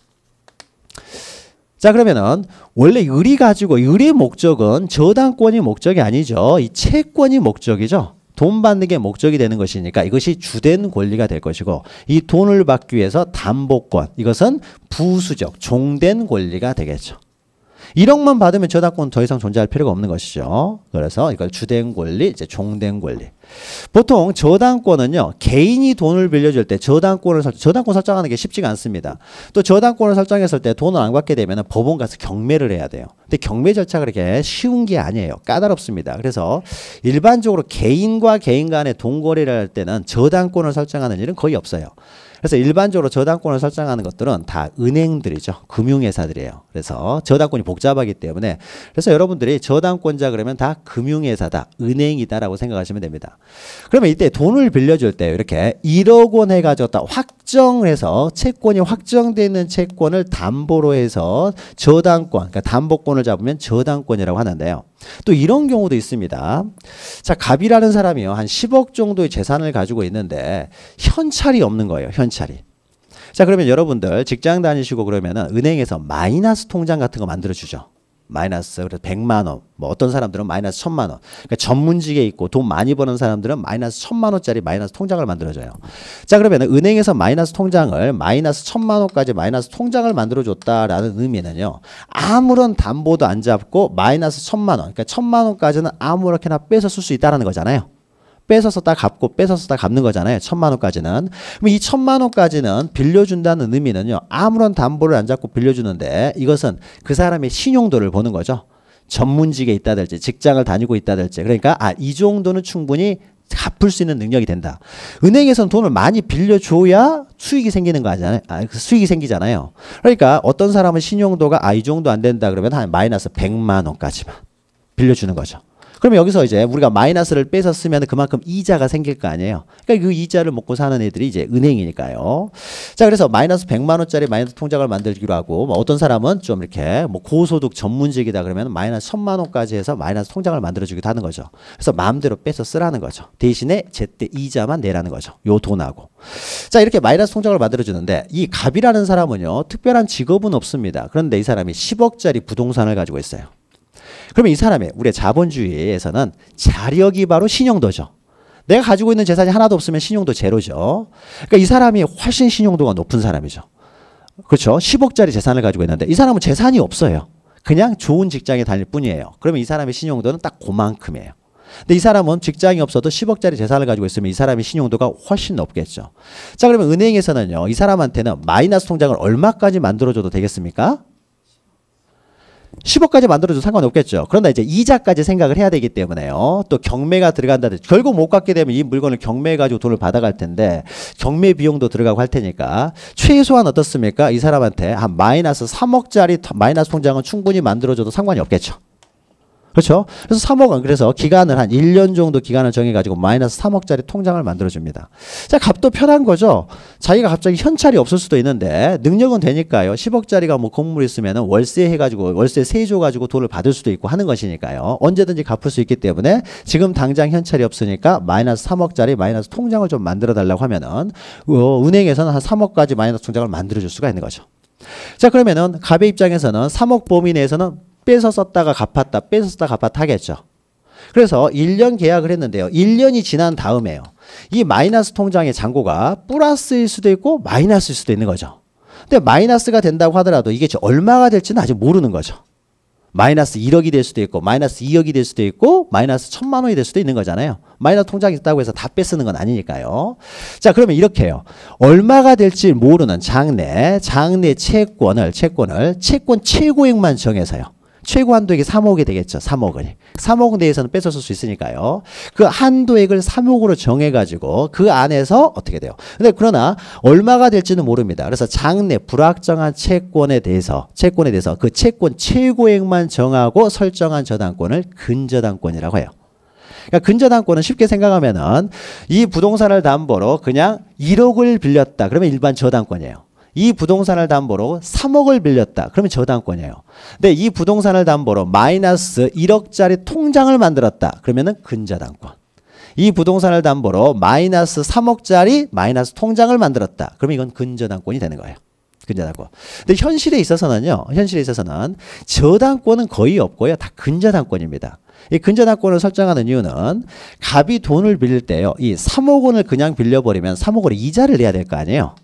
자, 그러면은 원래 을의 목적은 저당권이 목적이 아니죠. 이 채권이 목적이죠. 돈 받는 게 목적이 되는 것이니까 이것이 주된 권리가 될 것이고, 이 돈을 받기 위해서 담보권, 이것은 부수적 종된 권리가 되겠죠. 1억만 받으면 저당권 더 이상 존재할 필요가 없는 것이죠. 그래서 이걸 주된 권리, 이제 종된 권리. 보통 저당권은요, 개인이 돈을 빌려줄 때 저당권 설정하는 게 쉽지가 않습니다. 또 저당권을 설정했을 때 돈을 안 받게 되면 법원 가서 경매를 해야 돼요. 근데 경매 절차가 그렇게 쉬운 게 아니에요. 까다롭습니다. 그래서 일반적으로 개인과 개인 간의 돈 거래를 할 때는 저당권을 설정하는 일은 거의 없어요. 그래서 일반적으로 저당권을 설정하는 것들은 다 은행들이죠. 금융회사들이에요. 그래서 저당권이 복잡하기 때문에, 그래서 여러분들이 저당권자 그러면 다 금융회사다, 은행이다라고 생각하시면 됩니다. 그러면 이때 돈을 빌려줄 때 이렇게 1억 원 해가지고 딱 확정해서 채권이 확정되어 있는 채권을 담보로 해서 저당권, 그러니까 담보권을 잡으면 저당권이라고 하는데요. 또 이런 경우도 있습니다. 자, 갑이라는 사람이요, 한 10억 정도의 재산을 가지고 있는데 현찰이 없는 거예요. 현찰이. 자, 그러면 여러분들 직장 다니시고 그러면은 은행에서 마이너스 통장 같은 거 만들어 주죠. 마이너스, 그래서 100만 원, 뭐 어떤 사람들은 마이너스 1000만 원. 그러니까 전문직에 있고 돈 많이 버는 사람들은 마이너스 1000만 원짜리 마이너스 통장을 만들어줘요. 자, 그러면 은행에서 마이너스 통장을 마이너스 1000만 원까지 마이너스 통장을 만들어줬다라는 의미는요, 아무런 담보도 안 잡고 마이너스 1000만 원, 그러니까 1000만 원까지는 아무렇게나 뺏어 쓸 수 있다라는 거잖아요. 뺏어서 다 갚고 뺏어서 다 갚는 거잖아요. 1000만 원까지는. 그럼 이 1000만 원까지는 빌려준다는 의미는요, 아무런 담보를 안 잡고 빌려주는데 이것은 그 사람의 신용도를 보는 거죠. 전문직에 있다든지 직장을 다니고 있다든지. 그러니까 이 정도는 충분히 갚을 수 있는 능력이 된다. 은행에서는 돈을 많이 빌려줘야 수익이 생기는 거 아니잖아요. 수익이 생기잖아요. 그러니까 어떤 사람은 신용도가 이 정도 안 된다 그러면 한 마이너스 100만 원까지만 빌려주는 거죠. 그러면 여기서 이제 우리가 마이너스를 빼서 쓰면 그만큼 이자가 생길 거 아니에요. 그러니까 그 이자를 먹고 사는 애들이 이제 은행이니까요. 자, 그래서 마이너스 100만 원짜리 마이너스 통장을 만들기로 하고, 뭐 어떤 사람은 좀 이렇게 뭐 고소득 전문직이다 그러면 마이너스 1000만 원까지 해서 마이너스 통장을 만들어주기도 하는 거죠. 그래서 마음대로 빼서 쓰라는 거죠. 대신에 제때 이자만 내라는 거죠. 요 돈하고. 자, 이렇게 마이너스 통장을 만들어주는데 이 갑이라는 사람은요, 특별한 직업은 없습니다. 그런데 이 사람이 10억짜리 부동산을 가지고 있어요. 그러면 이 사람의 우리의 자본주의에서는 자력이 바로 신용도죠. 내가 가지고 있는 재산이 하나도 없으면 신용도 제로죠. 그러니까 이 사람이 훨씬 신용도가 높은 사람이죠. 그렇죠. 10억짜리 재산을 가지고 있는데 이 사람은 재산이 없어요. 그냥 좋은 직장에 다닐 뿐이에요. 그러면 이 사람의 신용도는 딱 그만큼이에요. 근데 이 사람은 직장이 없어도 10억짜리 재산을 가지고 있으면 이 사람의 신용도가 훨씬 높겠죠. 자, 그러면 은행에서는요, 이 사람한테는 마이너스 통장을 얼마까지 만들어줘도 되겠습니까? 10억까지 만들어도 상관이 없겠죠. 그런데 이제 이자까지 생각을 해야 되기 때문에요. 또 경매가 들어간다든지 결국 못 갚게 되면 이 물건을 경매해가지고 돈을 받아갈 텐데 경매 비용도 들어가고 할 테니까 최소한 어떻습니까? 이 사람한테 한 마이너스 3억짜리 마이너스 통장은 충분히 만들어줘도 상관이 없겠죠. 그렇죠? 그래서 3억은 그래서 기간을 한 1년 정도 기간을 정해가지고 마이너스 3억짜리 통장을 만들어줍니다. 자, 값도 편한 거죠. 자기가 갑자기 현찰이 없을 수도 있는데 능력은 되니까요. 10억짜리가 뭐 건물 있으면 월세 해가지고 월세 세줘가지고 돈을 받을 수도 있고 하는 것이니까요. 언제든지 갚을 수 있기 때문에 지금 당장 현찰이 없으니까 마이너스 3억짜리 마이너스 통장을 좀 만들어 달라고 하면은 은행에서는 한 3억까지 마이너스 통장을 만들어줄 수가 있는 거죠. 자, 그러면은 갑의 입장에서는 3억 범위 내에서는 빼서 썼다가 갚았다, 빼서 썼다가 갚았다 하겠죠. 그래서 1년 계약을 했는데요. 1년이 지난 다음에요, 이 마이너스 통장의 잔고가 플러스일 수도 있고 마이너스일 수도 있는 거죠. 근데 마이너스가 된다고 하더라도 이게 얼마가 될지는 아직 모르는 거죠. 마이너스 1억이 될 수도 있고 마이너스 2억이 될 수도 있고 마이너스 1,000만 원이 될 수도 있는 거잖아요. 마이너스 통장이 있다고 해서 다 빼쓰는 건 아니니까요. 자, 그러면 이렇게 해요. 얼마가 될지 모르는 장래 채권 최고액만 정해서요. 최고 한도액이 3억이 되겠죠. 3억을. 3억 내에서는 뺏어쓸 수 있으니까요. 그 한도액을 3억으로 정해가지고 그 안에서 어떻게 돼요? 근데 그러나 얼마가 될지는 모릅니다. 그래서 장래 불확정한 채권에 대해서 그 채권 최고액만 정하고 설정한 저당권을 근저당권이라고 해요. 그러니까 근저당권은 쉽게 생각하면은 이 부동산을 담보로 그냥 1억을 빌렸다. 그러면 일반 저당권이에요. 이 부동산을 담보로 3억을 빌렸다. 그러면 저당권이에요. 근데 이 부동산을 담보로 마이너스 1억짜리 통장을 만들었다. 그러면은 근저당권. 이 부동산을 담보로 마이너스 3억짜리 마이너스 통장을 만들었다. 그러면 이건 근저당권이 되는 거예요. 근저당권. 근데 현실에 있어서는 저당권은 거의 없고요. 다 근저당권입니다. 이 근저당권을 설정하는 이유는 갑이 돈을 빌릴 때요. 이 3억 원을 그냥 빌려버리면 3억 원의 이자를 내야 될 거 아니에요.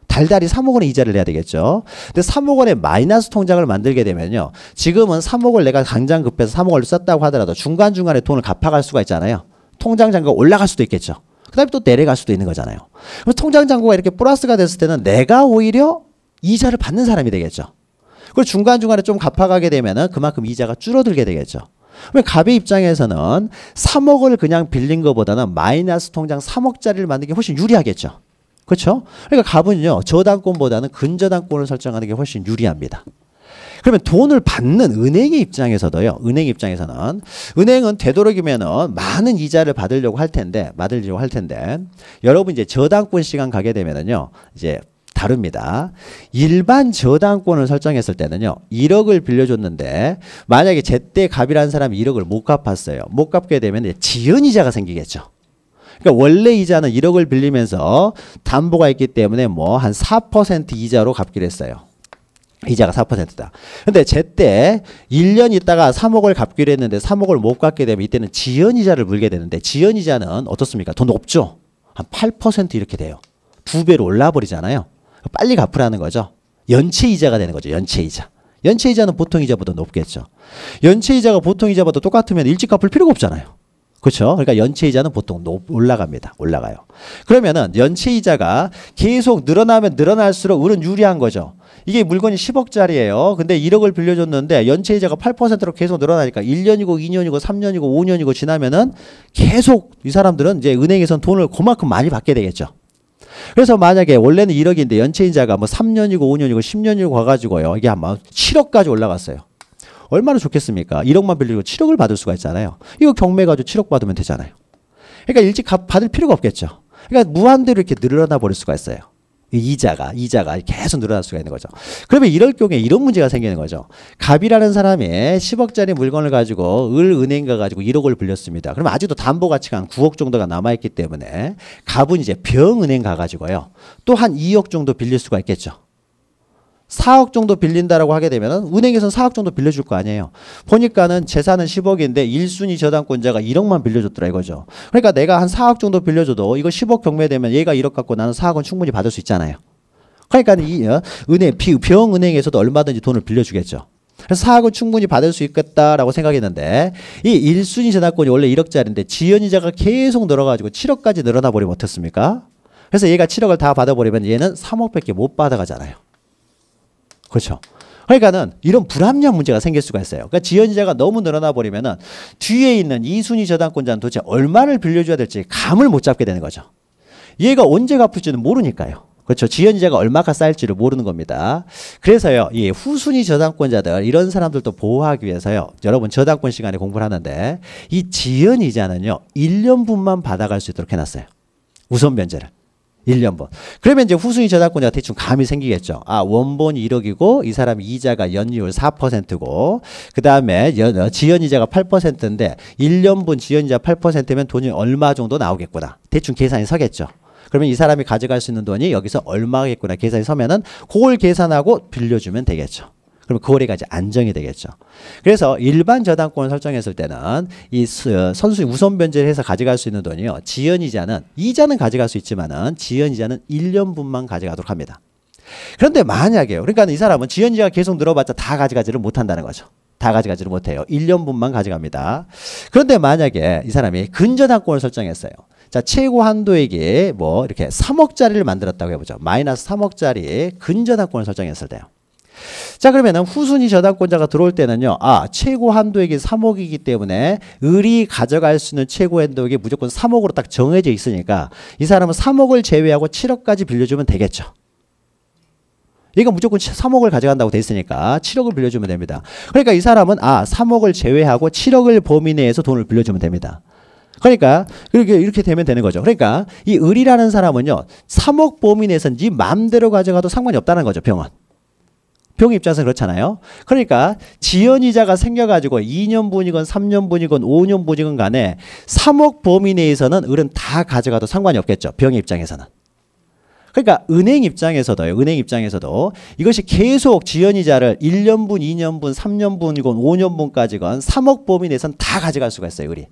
달달이 3억 원의 이자를 내야 되겠죠. 근데 3억 원의 마이너스 통장을 만들게 되면요. 지금은 3억을 내가 당장 급해서 3억 원을 썼다고 하더라도 중간중간에 돈을 갚아갈 수가 있잖아요. 통장 잔고가 올라갈 수도 있겠죠. 그 다음에 또 내려갈 수도 있는 거잖아요. 그래서 통장 잔고가 이렇게 플러스가 됐을 때는 내가 오히려 이자를 받는 사람이 되겠죠. 그리고 중간중간에 좀 갚아가게 되면은 그만큼 이자가 줄어들게 되겠죠. 갑의 입장에서는 3억을 그냥 빌린 것보다는 마이너스 통장 3억짜리를 만드는 게 훨씬 유리하겠죠. 그렇죠? 그러니까 갑은요. 저당권보다는 근저당권을 설정하는 게 훨씬 유리합니다. 그러면 돈을 받는 은행의 입장에서도요. 은행은 되도록이면은 많은 이자를 받으려고 할 텐데 여러분 이제 저당권 시간 가게 되면은요. 이제 다릅니다. 일반 저당권을 설정했을 때는요. 1억을 빌려줬는데 만약에 제때 갑이라는 사람이 1억을 못 갚았어요. 못 갚게 되면 지연이자가 생기겠죠. 그러니까 원래 이자는 1억을 빌리면서 담보가 있기 때문에 뭐 한 4% 이자로 갚기로 했어요. 이자가 4%다. 근데 제때 1년 있다가 3억을 갚기로 했는데 3억을 못 갚게 되면 이때는 지연이자를 물게 되는데 지연이자는 어떻습니까? 더 높죠? 한 8% 이렇게 돼요. 2배로 올라버리잖아요. 빨리 갚으라는 거죠. 연체이자가 되는 거죠. 연체이자. 연체이자는 보통 이자보다 높겠죠. 연체이자가 보통 이자보다 똑같으면 일찍 갚을 필요가 없잖아요. 그렇죠? 그러니까 연체이자는 보통 올라가요. 그러면은 연체이자가 계속 늘어나면 늘어날수록 은은 유리한 거죠. 이게 물건이 10억짜리예요. 근데 1억을 빌려줬는데 연체이자가 8%로 계속 늘어나니까 1년이고 2년이고 3년이고 5년이고 지나면은 계속 이 사람들은 이제 은행에선 돈을 그만큼 많이 받게 되겠죠. 그래서 만약에 원래는 1억인데 연체이자가 뭐 3년이고 5년이고 10년이고 가가지고요. 이게 아마 7억까지 올라갔어요. 얼마나 좋겠습니까? 1억만 빌리고 7억을 받을 수가 있잖아요. 이거 경매 가지고 7억 받으면 되잖아요. 그러니까 일찍 받을 필요가 없겠죠. 그러니까 무한대로 이렇게 늘어나 버릴 수가 있어요. 이자가 계속 늘어날 수가 있는 거죠. 그러면 이럴 경우에 이런 문제가 생기는 거죠. 갑이라는 사람이 10억짜리 물건을 가지고 은행 가가지고 1억을 빌렸습니다. 그러면 아직도 담보 가치가 한 9억 정도가 남아있기 때문에 갑은 이제 병은행 가가지고요. 또 한 2억 정도 빌릴 수가 있겠죠. 4억 정도 빌린다라고 하게 되면 은행에서는 4억 정도 빌려줄 거 아니에요. 보니까는 재산은 10억인데 1순위 저당권자가 1억만 빌려줬더라 이거죠. 그러니까 내가 한 4억 정도 빌려줘도 이거 10억 경매되면 얘가 1억 갖고 나는 4억은 충분히 받을 수 있잖아요. 그러니까 이 병은행에서도 얼마든지 돈을 빌려주겠죠. 그래서 4억은 충분히 받을 수 있겠다라고 생각했는데 이 1순위 저당권이 원래 1억짜리인데 지연이자가 계속 늘어가지고 7억까지 늘어나 버리면 어떻습니까? 그래서 얘가 7억을 다 받아버리면 얘는 3억밖에 못 받아가잖아요. 그렇죠. 그러니까는 이런 불합리한 문제가 생길 수가 있어요. 그러니까 지연이자가 너무 늘어나 버리면은 뒤에 있는 2순위 저당권자는 도대체 얼마를 빌려줘야 될지 감을 못 잡게 되는 거죠. 얘가 언제 갚을지는 모르니까요. 그렇죠. 지연이자가 얼마가 쌓일지를 모르는 겁니다. 그래서요, 이 후순위 저당권자들 이런 사람들도 보호하기 위해서요. 여러분 저당권 시간에 공부를 하는데 이 지연이자는요 1년분만 받아갈 수 있도록 해놨어요. 우선 변제를. 1년분. 그러면 이제 후순위 저당권자가 대충 감이 생기겠죠. 아, 원본이 1억이고 이 사람이 이자가 연이율 4%고 그 다음에 지연이자가 8%인데 1년분 지연이자 8%면 돈이 얼마 정도 나오겠구나. 대충 계산이 서겠죠. 그러면 이 사람이 가져갈 수 있는 돈이 여기서 얼마겠구나 계산이 서면은 그걸 계산하고 빌려주면 되겠죠. 그럼 거래가 이제 안정이 되겠죠. 그래서 일반 저당권을 설정했을 때는 이 선순위 우선 변제를 해서 가져갈 수 있는 돈이요. 이자는 가져갈 수 있지만은 지연이자는 1년분만 가져가도록 합니다. 그런데 만약에요. 그러니까 이 사람은 지연이자가 계속 늘어봤자 다 가져가지를 못한다는 거죠. 다 가져가지는 못해요. 1년분만 가져갑니다. 그런데 만약에 이 사람이 근저당권을 설정했어요. 자, 최고 한도액이 뭐 이렇게 3억짜리를 만들었다고 해보죠. 마이너스 3억짜리 근저당권을 설정했을 때요. 자, 그러면은 후순위 저당권자가 들어올 때는요. 아, 최고 한도액이 3억이기 때문에 을이 가져갈 수 있는 최고 한도액이 무조건 3억으로 딱 정해져 있으니까 이 사람은 3억을 제외하고 7억까지 빌려주면 되겠죠. 얘가 무조건 3억을 가져간다고 돼 있으니까 7억을 빌려주면 됩니다. 그러니까 이 사람은 3억을 제외하고 7억을 범위 내에서 돈을 빌려주면 됩니다. 그러니까 이렇게 되면 되는 거죠. 그러니까 이 을이라는 사람은요. 3억 범위 내에서 네 마음대로 가져가도 상관이 없다는 거죠. 병은. 병 입장에서 그렇잖아요. 그러니까 지연이자가 생겨가지고 2년분이건 3년분이건 5년분이건 간에 3억 범위 내에서는 을은 다 가져가도 상관이 없겠죠. 병의 입장에서는. 그러니까 은행 입장에서도 이것이 계속 지연이자를 1년분, 2년분, 3년분이건 5년분까지건 3억 범위 내에서는 다 가져갈 수가 있어요. 을이.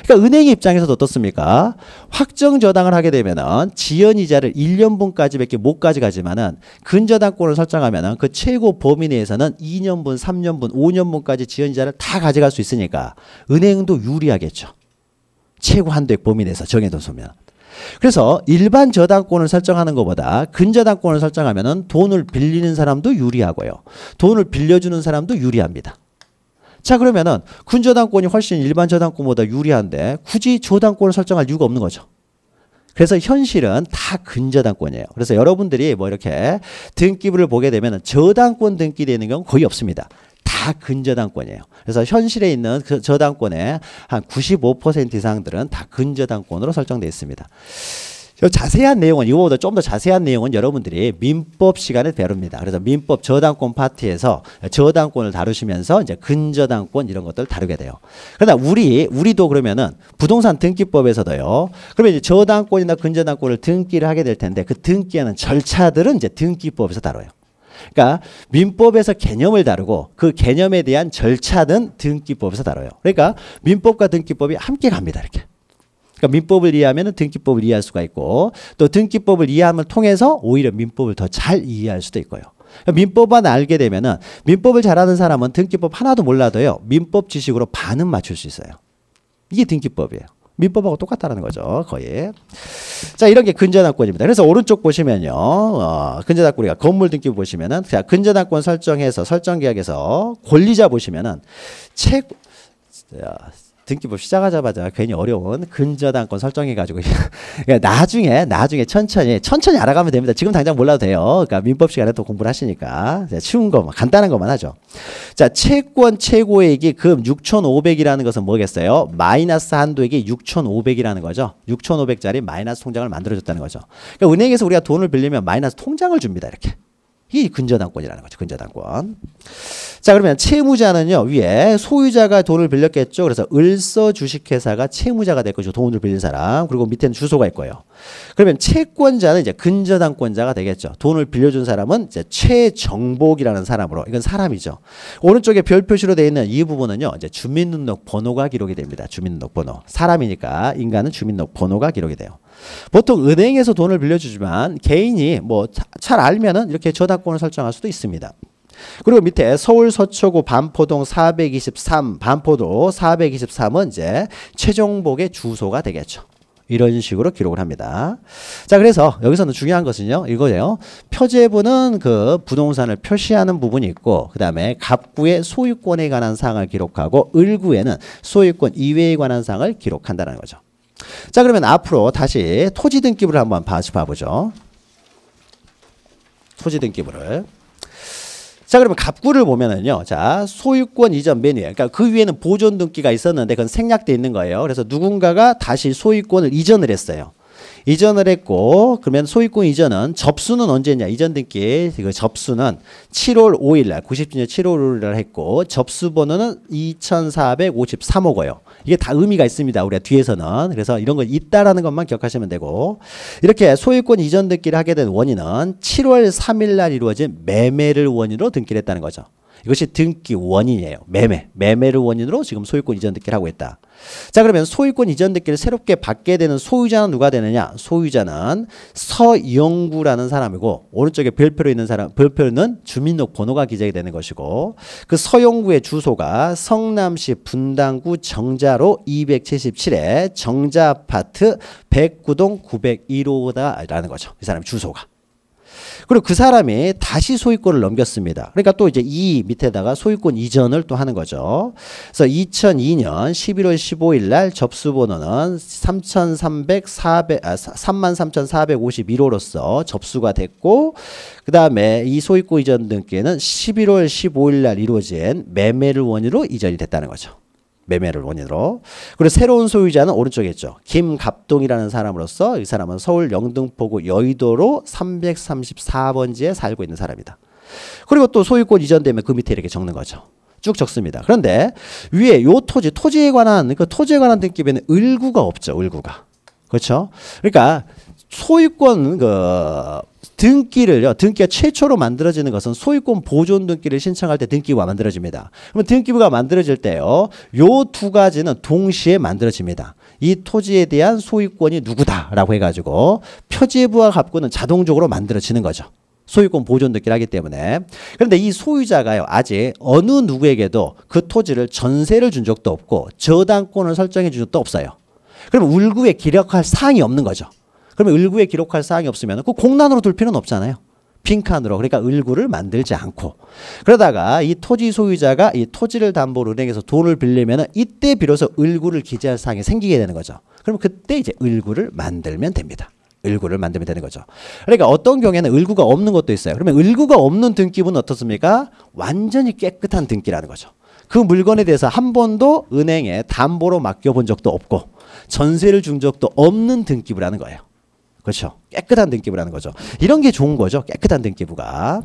그러니까 은행 입장에서도 어떻습니까? 확정 저당을 하게 되면은 지연이자를 1년분까지밖에 못 가져가지만은 근저당권을 설정하면은 그 최고 범위 내에서는 2년분, 3년분, 5년분까지 지연이자를 다 가져갈 수 있으니까 은행도 유리하겠죠. 최고 한도액 범위 내에서 정해뒀으면. 그래서 일반 저당권을 설정하는 것보다 근저당권을 설정하면은 돈을 빌리는 사람도 유리하고요. 돈을 빌려주는 사람도 유리합니다. 자, 그러면은 근저당권이 훨씬 일반 저당권보다 유리한데 굳이 저당권을 설정할 이유가 없는 거죠. 그래서 현실은 다 근저당권이에요. 그래서 여러분들이 뭐 이렇게 등기부를 보게 되면 저당권 등기되는 경우는 거의 없습니다. 다 근저당권이에요. 그래서 현실에 있는 그 저당권의 한 95% 이상들은 다 근저당권으로 설정되어 있습니다. 자세한 내용은 이거보다 좀 더 자세한 내용은 여러분들이 민법 시간에 배웁니다. 그래서 민법 저당권 파트에서 저당권을 다루시면서 이제 근저당권 이런 것들 다루게 돼요. 그러나 우리도 그러면은 부동산 등기법에서도요. 그러면 이제 저당권이나 근저당권을 등기를 하게 될 텐데 그 등기하는 절차들은 이제 등기법에서 다뤄요. 그러니까 민법에서 개념을 다루고 그 개념에 대한 절차는 등기법에서 다뤄요. 그러니까 민법과 등기법이 함께 갑니다. 이렇게. 그러니까 민법을 이해하면 등기법을 이해할 수가 있고 또 등기법을 이해함을 통해서 오히려 민법을 더 잘 이해할 수도 있고요. 그러니까 민법만 알게 되면은 민법을 잘하는 사람은 등기법 하나도 몰라도요. 민법 지식으로 반은 맞출 수 있어요. 이게 등기법이에요. 민법하고 똑같다는 거죠. 거의. 자, 이런 게 근저당권입니다. 그래서 오른쪽 보시면요. 근저당권이가 건물 등기부 보시면은 자, 근저당권 설정해서 설정계약에서 권리자 보시면은 등기법 시작하자마자 괜히 어려운 근저당권 설정해가지고 그러니까 나중에 천천히 알아가면 됩니다. 지금 당장 몰라도 돼요. 그러니까 민법 시간에 또 공부를 하시니까 쉬운 것만 간단한 것만 하죠. 자, 채권 최고액이 금 6,500이라는 것은 뭐겠어요? 마이너스 한도액이 6,500이라는 거죠. 6,500짜리 마이너스 통장을 만들어줬다는 거죠. 그러니까 은행에서 우리가 돈을 빌리면 마이너스 통장을 줍니다. 이렇게. 이게 근저당권이라는 거죠. 근저당권. 자, 그러면 채무자는요. 위에 소유자가 돈을 빌렸겠죠. 그래서 을서 주식회사가 채무자가 될 거죠. 돈을 빌린 사람. 그리고 밑에는 주소가 있고요. 그러면 채권자는 이제 근저당권자가 되겠죠. 돈을 빌려준 사람은 이제 최정복이라는 사람으로. 이건 사람이죠. 오른쪽에 별 표시로 되어 있는 이 부분은요. 이제 주민등록번호가 기록이 됩니다. 주민등록번호. 사람이니까 인간은 주민등록번호가 기록이 돼요. 보통 은행에서 돈을 빌려주지만 개인이 뭐 잘 알면은 이렇게 저당권을 설정할 수도 있습니다. 그리고 밑에 서울 서초구 반포동 423 반포도 423은 이제 최정복의 주소가 되겠죠. 이런 식으로 기록을 합니다. 자, 그래서 여기서는 중요한 것은요. 이거예요. 표제부는 그 부동산을 표시하는 부분이 있고 그다음에 갑구의 소유권에 관한 사항을 기록하고 을구에는 소유권 이외에 관한 사항을 기록한다는 거죠. 자, 그러면 앞으로 다시 토지 등기부를 한번 봐보죠. 토지 등기부를. 자, 그러면 갑구를 보면은요. 자, 소유권 이전 메뉴. 그러니까 그 위에는 보존 등기가 있었는데 그건 생략돼 있는 거예요. 그래서 누군가가 다시 소유권을 이전을 했어요. 이전을 했고 그러면 소유권 이전은 접수는 언제냐? 이전 등기 그 접수는 7월 5일 날 90주년 7월 5일 날 했고 접수 번호는 2453호고요. 이게 다 의미가 있습니다. 우리가 뒤에서는. 그래서 이런 거 있다라는 것만 기억하시면 되고 이렇게 소유권 이전 등기를 하게 된 원인은 7월 3일 날 이루어진 매매를 원인으로 등기를 했다는 거죠. 이것이 등기 원인이에요. 매매를 원인으로 지금 소유권 이전 등기를 하고 있다. 자, 그러면 소유권 이전 등기를 새롭게 받게 되는 소유자는 누가 되느냐? 소유자는 서영구라는 사람이고, 오른쪽에 별표로 있는 사람, 별표는 주민등록번호가 기재가 되는 것이고, 그 서영구의 주소가 성남시 분당구 정자로 277에 정자아파트 109동 901호다라는 거죠. 이 사람의 주소가. 그리고 그 사람이 다시 소유권을 넘겼습니다. 그러니까 또 이제 이 밑에다가 소유권 이전을 또 하는 거죠. 그래서 2002년 11월 15일 날 접수번호는 33,451호로서 접수가 됐고, 그 다음에 이 소유권 이전 등기는 11월 15일 날 이루어진 매매를 원인으로 이전이 됐다는 거죠. 매매를 원인으로. 그리고 새로운 소유자는 오른쪽에 있죠. 김갑동이라는 사람으로서 이 사람은 서울 영등포구 여의도로 334번지에 살고 있는 사람이다. 그리고 또 소유권 이전되면 그 밑에 이렇게 적는 거죠. 쭉 적습니다. 그런데 위에 요 토지에 관한 등기부에는 을구가 없죠. 을구가. 그렇죠? 그러니까 소유권 등기가 최초로 만들어지는 것은 소유권 보존 등기를 신청할 때 등기부가 만들어집니다. 그러면 등기부가 만들어질 때요, 요 두 가지는 동시에 만들어집니다. 이 토지에 대한 소유권이 누구다라고 해가지고 표지부와 갑구는 자동적으로 만들어지는 거죠. 소유권 보존 등기를 하기 때문에. 그런데 이 소유자가요, 아직 어느 누구에게도 그 토지를 전세를 준 적도 없고 저당권을 설정해 준 적도 없어요. 그럼 을구에 기록할 사항이 없는 거죠. 그러면 을구에 기록할 사항이 없으면 그 공란으로 둘 필요는 없잖아요. 빈칸으로. 그러니까 을구를 만들지 않고. 그러다가 이 토지 소유자가 이 토지를 담보로 은행에서 돈을 빌리면 이때 비로소 을구를 기재할 사항이 생기게 되는 거죠. 그럼 그때 이제 을구를 만들면 됩니다. 을구를 만들면 되는 거죠. 그러니까 어떤 경우에는 을구가 없는 것도 있어요. 그러면 을구가 없는 등기부는 어떻습니까? 완전히 깨끗한 등기라는 거죠. 그 물건에 대해서 한 번도 은행에 담보로 맡겨본 적도 없고 전세를 준 적도 없는 등기부라는 거예요. 그렇죠. 깨끗한 등기부라는 거죠. 이런 게 좋은 거죠. 깨끗한 등기부가.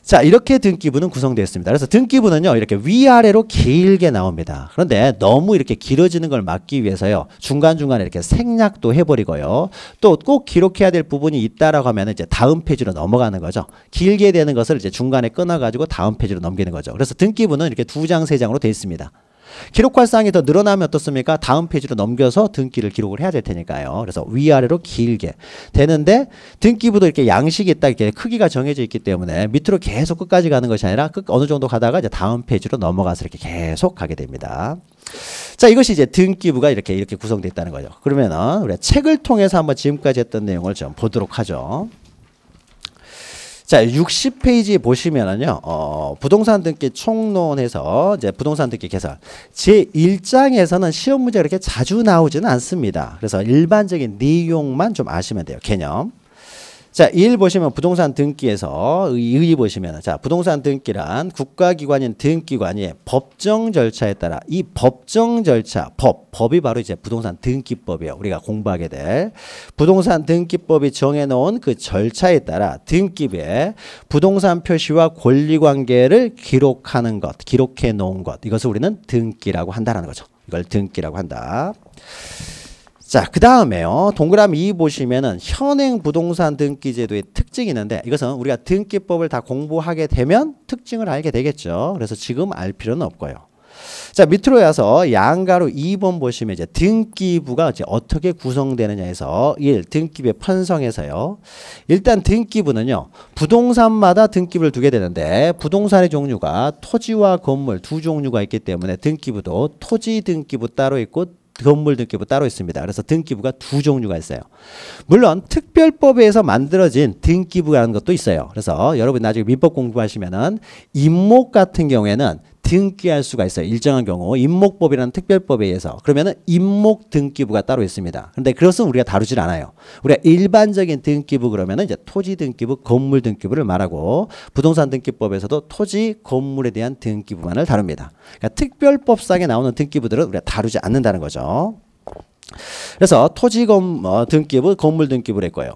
자, 이렇게 등기부는 구성되어 있습니다. 그래서 등기부는요, 이렇게 위아래로 길게 나옵니다. 그런데 너무 이렇게 길어지는 걸 막기 위해서요, 중간중간에 이렇게 생략도 해버리고요, 또 꼭 기록해야 될 부분이 있다라고 하면 이제 다음 페이지로 넘어가는 거죠. 길게 되는 것을 이제 중간에 끊어가지고 다음 페이지로 넘기는 거죠. 그래서 등기부는 이렇게 2장, 3장으로 되어 있습니다. 기록할 사항이 더 늘어나면 어떻습니까? 다음 페이지로 넘겨서 등기를 기록을 해야 될 테니까요. 그래서 위아래로 길게 되는데, 등기부도 이렇게 양식이 있다, 이렇게 크기가 정해져 있기 때문에 밑으로 계속 끝까지 가는 것이 아니라 어느 정도 가다가 이제 다음 페이지로 넘어가서 이렇게 계속 가게 됩니다. 자, 이것이 이제 등기부가 이렇게 구성되어 있다는 거죠. 그러면은 우리가 책을 통해서 한번 지금까지 했던 내용을 좀 보도록 하죠. 자, 60페이지 보시면은요, 부동산 등기 총론에서 이제 부동산 등기 개설. 제1장에서는 시험 문제가 그렇게 자주 나오지는 않습니다. 그래서 일반적인 내용만 좀 아시면 돼요. 개념. 자, 1 보시면 부동산 등기에서 의 보시면, 자, 부동산 등기란 국가기관인 등기관이 법정 절차에 따라 이 법정 절차, 법이 바로 이제 부동산 등기법이에요. 우리가 공부하게 될 부동산 등기법이 정해놓은 그 절차에 따라 등기부에 부동산 표시와 권리관계를 기록하는 것, 기록해 놓은 것, 이것을 우리는 등기라고 한다는 거죠. 이걸 등기라고 한다. 자, 그 다음에요, 동그라미 2 보시면은 현행 부동산 등기제도의 특징이 있는데, 이것은 우리가 등기법을 다 공부하게 되면 특징을 알게 되겠죠. 그래서 지금 알 필요는 없고요. 자, 밑으로 와서 양가로 2번 보시면 이제 등기부가 이제 어떻게 구성되느냐 해서 1. 등기부의 편성에서요. 일단 등기부는요, 부동산마다 등기부를 두게 되는데, 부동산의 종류가 토지와 건물 두 종류가 있기 때문에 등기부도 토지 등기부 따로 있고 건물 등기부 따로 있습니다. 그래서 등기부가 두 종류가 있어요. 물론 특별법에 의해서 만들어진 등기부라는 것도 있어요. 그래서 여러분 나중에 민법 공부하시면은 임목 같은 경우에는 등기할 수가 있어요. 일정한 경우 임목법이라는 특별법에 의해서. 그러면은 임목 등기부가 따로 있습니다. 그런데 그것은 우리가 다루질 않아요. 우리가 일반적인 등기부 그러면은 이제 토지 등기부, 건물 등기부를 말하고, 부동산 등기법에서도 토지, 건물에 대한 등기부만을 다룹니다. 그러니까 특별법상에 나오는 등기부들은 우리가 다루지 않는다는 거죠. 그래서 토지 등기부, 건물 등기부를 했고요.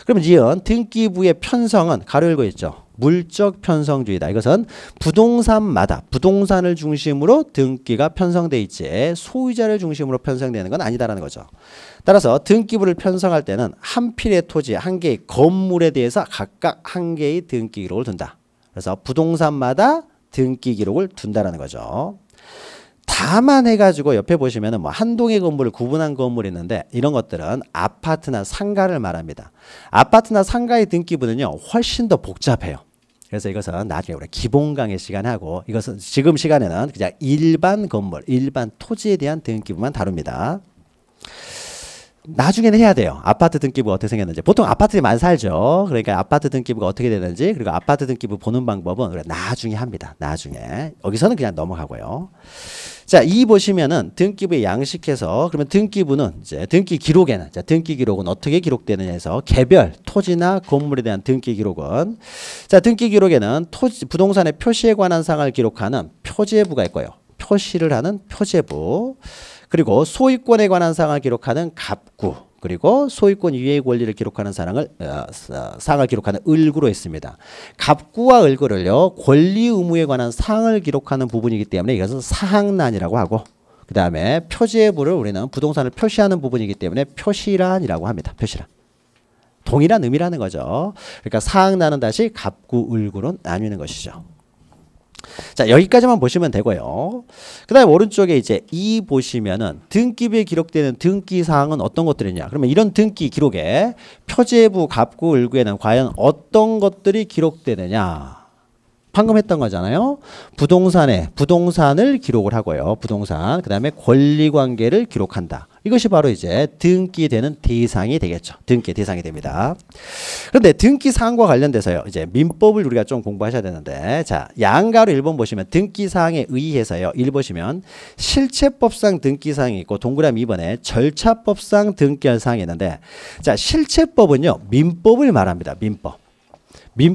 그럼 이은 등기부의 편성은 가로 열고 있죠. 물적 편성주의다. 이것은 부동산마다 부동산을 중심으로 등기가 편성돼 있지 소유자를 중심으로 편성되는 건 아니다라는 거죠. 따라서 등기부를 편성할 때는 한 필의 토지, 한 개의 건물에 대해서 각각 한 개의 등기 기록을 둔다. 그래서 부동산마다 등기 기록을 둔다라는 거죠. 다만 해가지고 옆에 보시면은 뭐 한 동의 건물을 구분한 건물이 있는데 이런 것들은 아파트나 상가를 말합니다. 아파트나 상가의 등기부는요 훨씬 더 복잡해요. 그래서 이것은 나중에 우리 기본 강의 시간에 하고 이것은 지금 시간에는 그냥 일반 건물, 일반 토지에 대한 등기부만 다룹니다. 나중에는 해야 돼요. 아파트 등기부가 어떻게 생겼는지. 보통 아파트에 많이 살죠. 그러니까 아파트 등기부가 어떻게 되는지 그리고 아파트 등기부 보는 방법은 우리가 나중에 합니다. 나중에. 여기서는 그냥 넘어가고요. 자, 이 보시면은 등기부에 양식해서 그러면 등기부는 이제 등기 기록에는 자, 등기 기록은 어떻게 기록되느냐 해서 개별 토지나 건물에 대한 등기 기록은 자, 등기 기록에는 토지 부동산의 표시에 관한 사항을 기록하는 표제부가 있고요. 표시를 하는 표제부. 그리고 소유권에 관한 사항을 기록하는 갑구, 그리고 소유권 이외의 권리를 기록하는 사항을 기록하는 을구로 있습니다. 갑구와 을구를요 권리 의무에 관한 사항을 기록하는 부분이기 때문에 이것은 사항란이라고 하고, 그 다음에 표제부를 우리는 부동산을 표시하는 부분이기 때문에 표시란이라고 합니다. 표시란. 동일한 의미라는 거죠. 그러니까 사항란은 다시 갑구, 을구로 나뉘는 것이죠. 자, 여기까지만 보시면 되고요. 그 다음에 오른쪽에 이제 이 보시면은 등기부에 기록되는 등기 사항은 어떤 것들이냐. 그러면 이런 등기 기록에 표제부, 갑구, 을구에는 과연 어떤 것들이 기록되느냐. 방금 했던 거잖아요. 부동산을 기록을 하고요. 부동산. 그 다음에 권리관계를 기록한다. 이것이 바로 이제 등기되는 대상이 되겠죠. 등기 대상이 됩니다. 그런데 등기 사항과 관련돼서요. 이제 민법을 우리가 좀 공부하셔야 되는데, 자, 양가로 1번 보시면 등기 사항에 의해서요. 1 보시면 실체법상 등기 사항이 있고 동그라미 2번에 절차법상 등기할 사항이 있는데, 자, 실체법은요. 민법을 말합니다. 민법.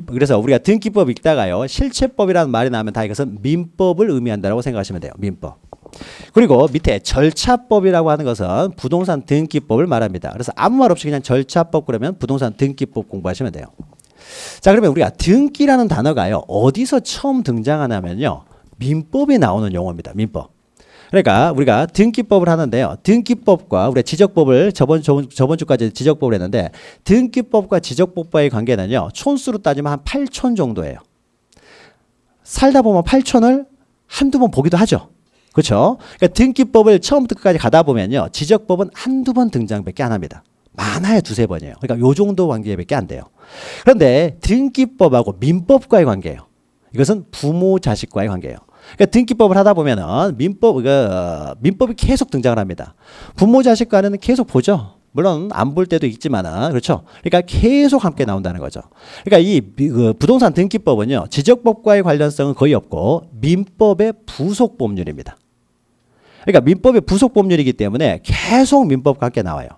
그래서 우리가 등기법 읽다가요. 실체법이라는 말이 나오면 다 이것은 민법을 의미한다고 생각하시면 돼요. 민법. 그리고 밑에 절차법이라고 하는 것은 부동산 등기법을 말합니다. 그래서 아무 말 없이 그냥 절차법 그러면 부동산 등기법 공부하시면 돼요. 자, 그러면 우리가 등기라는 단어가요. 어디서 처음 등장하냐면요. 민법에 나오는 용어입니다. 민법. 그러니까 우리가 등기법을 하는데요. 등기법과 우리가 지적법을 저번 주까지 지적법을 했는데 등기법과 지적법과의 관계는요. 촌수로 따지면 한 8촌 정도예요. 살다 보면 8촌을 한두 번 보기도 하죠. 그렇죠? 그러니까 등기법을 처음부터 끝까지 가다 보면요. 지적법은 한두 번 등장밖에 안 합니다. 많아야 두세 번이에요. 그러니까 요 정도 관계밖에 안 돼요. 그런데 등기법하고 민법과의 관계예요. 이것은 부모 자식과의 관계예요. 그러니까 등기법을 하다 보면은 민법이 계속 등장을 합니다. 부모 자식 간에는 계속 보죠. 물론 안 볼 때도 있지만은 그렇죠. 그러니까 계속 함께 나온다는 거죠. 그러니까 이 부동산 등기법은요. 지적법과의 관련성은 거의 없고 민법의 부속 법률입니다. 그러니까 민법의 부속 법률이기 때문에 계속 민법과 함께 나와요.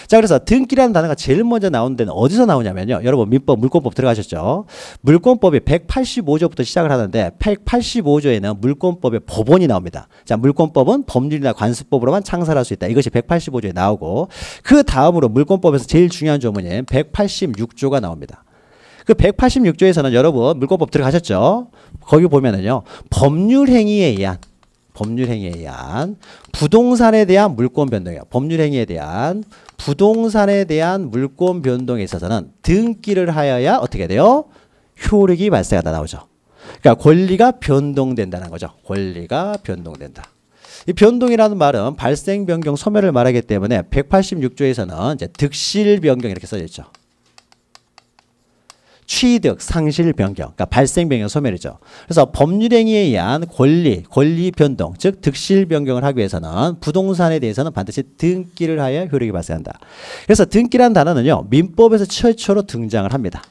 자, 그래서 등기라는 단어가 제일 먼저 나오는 데는 어디서 나오냐면요. 여러분 민법 물권법 들어가셨죠? 물권법이 185조부터 시작을 하는데 185조에는 물권법의 법원이 나옵니다. 자, 물권법은 법률이나 관습법으로만 창설할 수 있다. 이것이 185조에 나오고 그 다음으로 물권법에서 제일 중요한 조문인 186조가 나옵니다. 그 186조에서는 여러분 물권법 들어가셨죠? 거기 보면은요. 법률행위에 의한 부동산에 대한 물권 변동이에요. 법률행위에 대한 부동산에 대한 물권 변동에 있어서는 등기를 하여야 어떻게 돼요? 효력이 발생하다 나오죠. 그러니까 권리가 변동된다는 거죠. 권리가 변동된다. 이 변동이라는 말은 발생, 변경, 소멸을 말하기 때문에 186조에서는 이제 득실, 변경 이렇게 써져 있죠. 취득, 상실, 변경, 그러니까 발생, 변경, 소멸이죠. 그래서 법률행위에 의한 권리 변동, 즉 득실 변경을 하기 위해서는 부동산에 대해서는 반드시 등기를 하여 효력이 발생한다. 그래서 등기란 단어는요. 민법에서 최초로 등장을 합니다.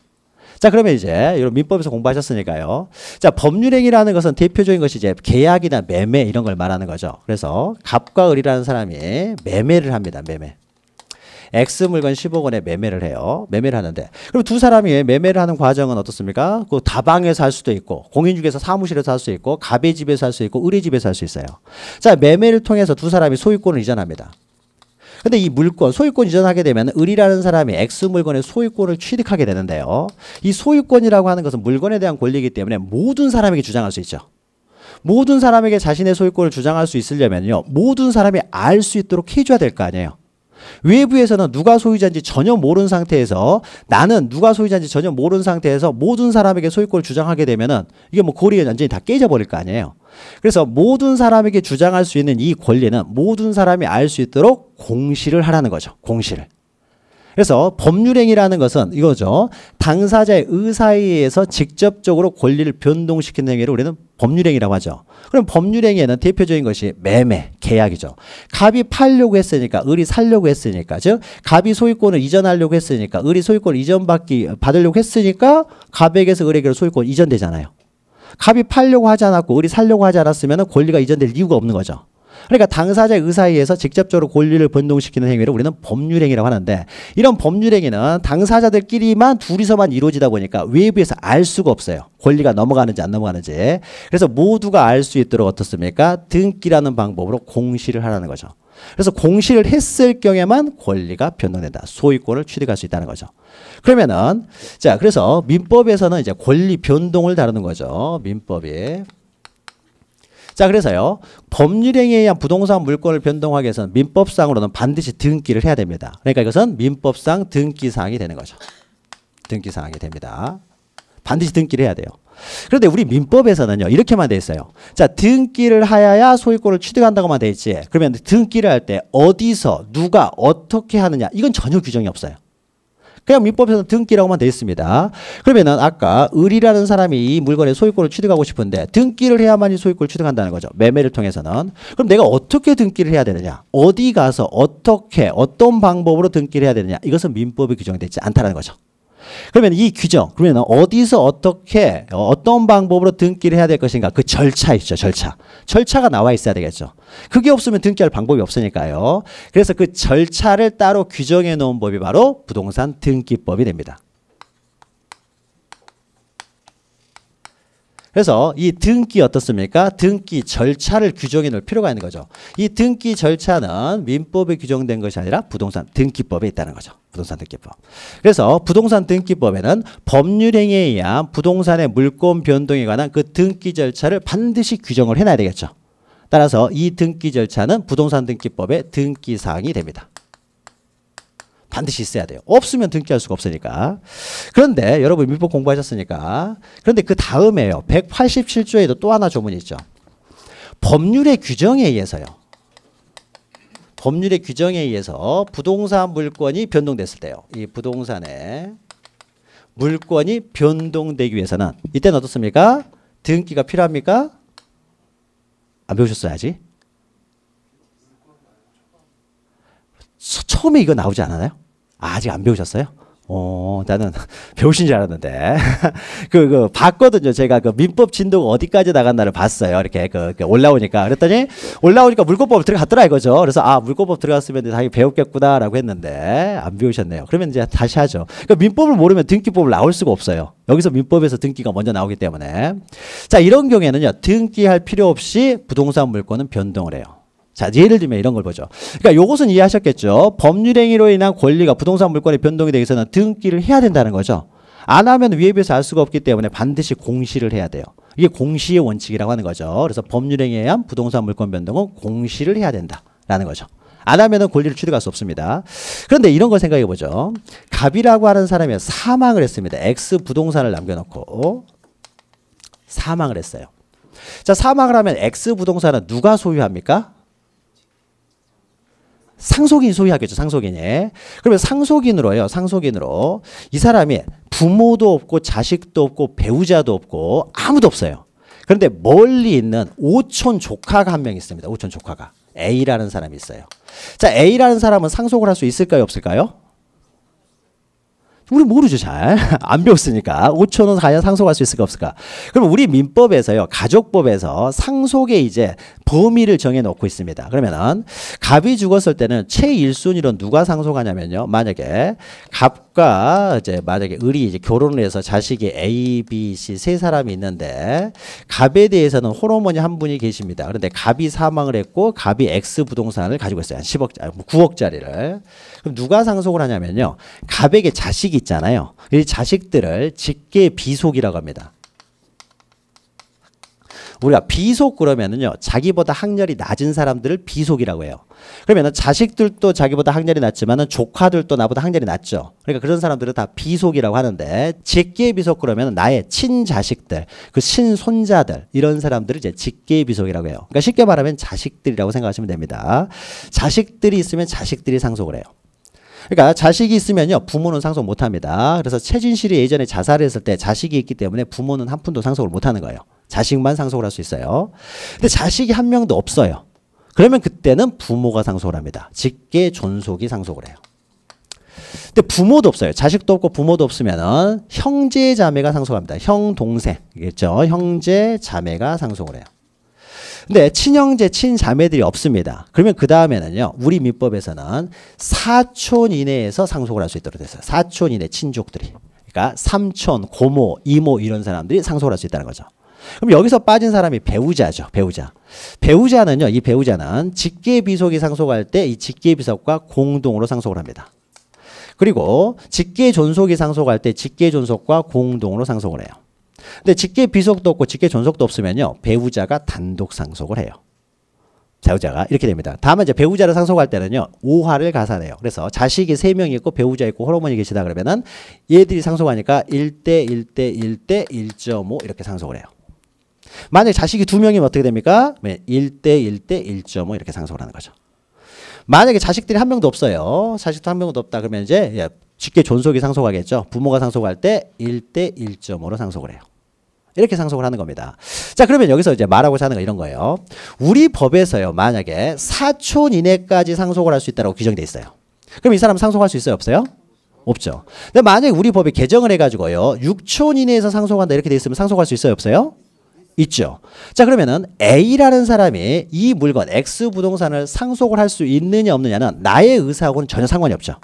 자, 그러면 이제 이런 민법에서 공부하셨으니까요. 자, 법률행위라는 것은 대표적인 것이 이제 계약이나 매매 이런 걸 말하는 거죠. 그래서 갑과 을이라는 사람이 매매를 합니다. 매매. X 물건 10억 원에 매매를 해요. 매매를 하는데 그럼 두 사람이 매매를 하는 과정은 어떻습니까? 그 다방에서 할 수도 있고 공인중개사 사무실에서 할 수 있고 갑의 집에서 할 수 있고 을의 집에서 할 수 있어요. 자, 매매를 통해서 두 사람이 소유권을 이전합니다. 근데 이 물권, 소유권 이전하게 되면 을이라는 사람이 X 물건의 소유권을 취득하게 되는데요. 이 소유권이라고 하는 것은 물건에 대한 권리이기 때문에 모든 사람에게 주장할 수 있죠. 모든 사람에게 자신의 소유권을 주장할 수 있으려면요. 모든 사람이 알 수 있도록 해줘야 될 거 아니에요. 외부에서는 누가 소유자인지 전혀 모르는 상태에서 나는 누가 소유자인지 전혀 모르는 상태에서 모든 사람에게 소유권을 주장하게 되면은 이게 뭐 권리가 완전히 다 깨져 버릴 거 아니에요. 그래서 모든 사람에게 주장할 수 있는 이 권리는 모든 사람이 알 수 있도록 공시를 하라는 거죠. 공시를. 그래서 법률행위라는 것은 이거죠. 당사자의 의사에 의해서 직접적으로 권리를 변동시키는 행위를 우리는 법률행위라고 하죠. 그럼 법률행위에는 대표적인 것이 매매, 계약이죠. 갑이 팔려고 했으니까 을이 살려고 했으니까, 즉 갑이 소유권을 이전하려고 했으니까 을이 소유권을 받으려고 했으니까 갑에게서 을에게로 소유권 이전되잖아요. 갑이 팔려고 하지 않았고 을이 살려고 하지 않았으면 권리가 이전될 이유가 없는 거죠. 그러니까 당사자의 의사에 의해서 직접적으로 권리를 변동시키는 행위를 우리는 법률행위라고 하는데, 이런 법률행위는 당사자들끼리만 둘이서만 이루어지다 보니까 외부에서 알 수가 없어요. 권리가 넘어가는지 안 넘어가는지. 그래서 모두가 알 수 있도록 어떻습니까? 등기라는 방법으로 공시를 하라는 거죠. 그래서 공시를 했을 경우에만 권리가 변동된다. 소유권을 취득할 수 있다는 거죠. 그러면은 자, 그래서 민법에서는 이제 권리 변동을 다루는 거죠. 민법이. 자, 그래서요, 법률행위에 의한 부동산 물권을 변동하기 위해서는 민법상으로는 반드시 등기를 해야 됩니다. 그러니까 이것은 민법상 등기사항이 되는 거죠. 등기사항이 됩니다. 반드시 등기를 해야 돼요. 그런데 우리 민법에서는요, 이렇게만 돼 있어요. 자, 등기를 하여야 소유권을 취득한다고만 돼 있지. 그러면 등기를 할 때 어디서, 누가, 어떻게 하느냐, 이건 전혀 규정이 없어요. 그냥 민법에서는 등기라고만 되어 있습니다. 그러면은 아까 을이라는 사람이 이 물건의 소유권을 취득하고 싶은데 등기를 해야만이 소유권을 취득한다는 거죠. 매매를 통해서는. 그럼 내가 어떻게 등기를 해야 되느냐? 어디 가서 어떻게 어떤 방법으로 등기를 해야 되느냐? 이것은 민법에 규정되어 있지 않다는 거죠. 그러면 이 규정, 그러면 어디서 어떻게 어떤 방법으로 등기를 해야 될 것인가? 그 절차 있죠. 절차가 나와 있어야 되겠죠. 그게 없으면 등기할 방법이 없으니까요. 그래서 그 절차를 따로 규정해 놓은 법이 바로 부동산 등기법이 됩니다. 그래서 이 등기 어떻습니까? 등기 절차를 규정해 놓을 필요가 있는 거죠. 이 등기 절차는 민법에 규정된 것이 아니라 부동산 등기법에 있다는 거죠. 부동산 등기법. 그래서 부동산 등기법에는 법률행위에 의한 부동산의 물권 변동에 관한 그 등기 절차를 반드시 규정을 해놔야 되겠죠. 따라서 이 등기 절차는 부동산 등기법의 등기사항이 됩니다. 반드시 있어야 돼요. 없으면 등기할 수가 없으니까. 그런데 여러분 민법 공부하셨으니까, 그런데 그 다음에요, 187조에도 또 하나 조문이 있죠. 법률의 규정에 의해서요. 법률의 규정에 의해서 부동산 물권이 변동됐을 때요. 이 부동산의 물권이 변동되기 위해서는 이때는 어떻습니까? 등기가 필요합니까? 안 배우셨어야지. 처음에 이거 나오지 않았나요? 아직 안 배우셨어요? 나는 배우신 줄 알았는데. 봤거든요. 제가 그 민법 진도가 어디까지 나갔나를 봤어요. 이렇게 올라오니까. 그랬더니 올라오니까 물권법 들어갔더라 이거죠. 그래서 물권법 들어갔으면 당연히 배웠겠구나라고 했는데 안 배우셨네요. 그러면 이제 다시 하죠. 그러니까 민법을 모르면 등기법을 나올 수가 없어요. 여기서 민법에서 등기가 먼저 나오기 때문에. 자, 이런 경우에는요, 등기할 필요 없이 부동산 물권은 변동을 해요. 자, 예를 들면 이런 걸 보죠. 그러니까 요것은 이해하셨겠죠. 법률행위로 인한 권리가 부동산 물권의 변동이 되기 위해서는 등기를 해야 된다는 거죠. 안 하면 위에 비해서 알 수가 없기 때문에 반드시 공시를 해야 돼요. 이게 공시의 원칙이라고 하는 거죠. 그래서 법률행위에 의한 부동산 물권 변동은 공시를 해야 된다라는 거죠. 안 하면은 권리를 취득할 수 없습니다. 그런데 이런 걸 생각해 보죠. 갑이라고 하는 사람이 사망을 했습니다. X 부동산을 남겨놓고 사망을 했어요. 자, 사망을 하면 X 부동산은 누가 소유합니까? 상속인이 소유하겠죠. 상속인이. 그러면 상속인으로요. 상속인으로 이 사람이 부모도 없고 자식도 없고 배우자도 없고 아무도 없어요. 그런데 멀리 있는 오촌 조카가 한 명 있습니다. 오촌 조카가. A라는 사람이 있어요. 자, A라는 사람은 상속을 할 수 있을까요? 없을까요? 우리 모르죠. 잘. 안 배웠으니까. 5천원 과연 상속할 수 있을까 없을까? 그럼 우리 민법에서요, 가족법에서 상속의 이제 범위를 정해 놓고 있습니다. 그러면은 갑이 죽었을 때는 최일순위로 누가 상속하냐면요. 만약에 갑과 이제 만약에 을이 이제 결혼을 해서 자식이 A, B, C 세 사람이 있는데 갑에 대해서는 홀어머니 한 분이 계십니다. 그런데 갑이 사망을 했고 갑이 X 부동산을 가지고 있어요. 한 10억, 9억짜리를. 그럼 누가 상속을 하냐면요. 갑에게 자식이 있잖아요. 이 자식들을 직계 비속이라고 합니다. 우리가 비속 그러면은요, 자기보다 학렬이 낮은 사람들을 비속이라고 해요. 그러면은 자식들도 자기보다 학렬이 낮지만은 조카들도 나보다 학렬이 낮죠. 그러니까 그런 사람들은 다 비속이라고 하는데, 직계 비속 그러면은 나의 친자식들, 그 친손자들, 이런 사람들을 이제 직계 비속이라고 해요. 그러니까 쉽게 말하면 자식들이라고 생각하시면 됩니다. 자식들이 있으면 자식들이 상속을 해요. 그러니까 자식이 있으면요, 부모는 상속 못합니다. 그래서 최진실이 예전에 자살을 했을 때 자식이 있기 때문에 부모는 한 푼도 상속을 못하는 거예요. 자식만 상속을 할 수 있어요. 근데 자식이 한 명도 없어요. 그러면 그때는 부모가 상속을 합니다. 직계 존속이 상속을 해요. 근데 부모도 없어요. 자식도 없고 부모도 없으면은 형제 자매가 상속합니다. 형 동생이겠죠. 형제 자매가 상속을 해요. 근데 친형제 친자매들이 없습니다. 그러면 그 다음에는요, 우리 민법에서는 사촌 이내에서 상속을 할 수 있도록 됐어요. 사촌 이내 친족들이, 그러니까 삼촌, 고모, 이모 이런 사람들이 상속을 할 수 있다는 거죠. 그럼 여기서 빠진 사람이 배우자죠. 배우자는요, 이 배우자는 직계비속이 상속할 때 이 직계비속과 공동으로 상속을 합니다. 그리고 직계존속이 상속할 때 직계존속과 공동으로 상속을 해요. 근데 직계비속도 없고 직계존속도 없으면요, 배우자가 단독 상속을 해요. 배우자가 이렇게 됩니다. 다만 이제 배우자를 상속할 때는요, 5화를 가산해요. 그래서 자식이 3명이 있고 배우자 있고 홀어머니 계시다 그러면은 얘들이 상속하니까 1대 1대 1대 1.5 이렇게 상속을 해요. 만약에 자식이 2명이면 어떻게 됩니까? 1대 1대 1.5 이렇게 상속을 하는 거죠. 만약에 자식들이 한 명도 없어요. 자식도 한 명도 없다 그러면 이제 직계 존속이 상속하겠죠. 부모가 상속할 때 1대 1.5로 상속을 해요. 이렇게 상속을 하는 겁니다. 자, 그러면 여기서 이제 말하고자 하는 거 이런 거예요. 우리 법에서요, 만약에 사촌 이내까지 상속을 할 수 있다고 규정이 돼 있어요. 그럼 이 사람 상속할 수 있어요, 없어요? 없죠. 근데 만약에 우리 법이 개정을 해가지고요, 6촌 이내에서 상속한다 이렇게 돼 있으면 상속할 수 있어요, 없어요? 있죠. 자, 그러면은 A라는 사람이 이 물건 X 부동산을 상속을 할 수 있느냐 없느냐는 나의 의사하고는 전혀 상관이 없죠.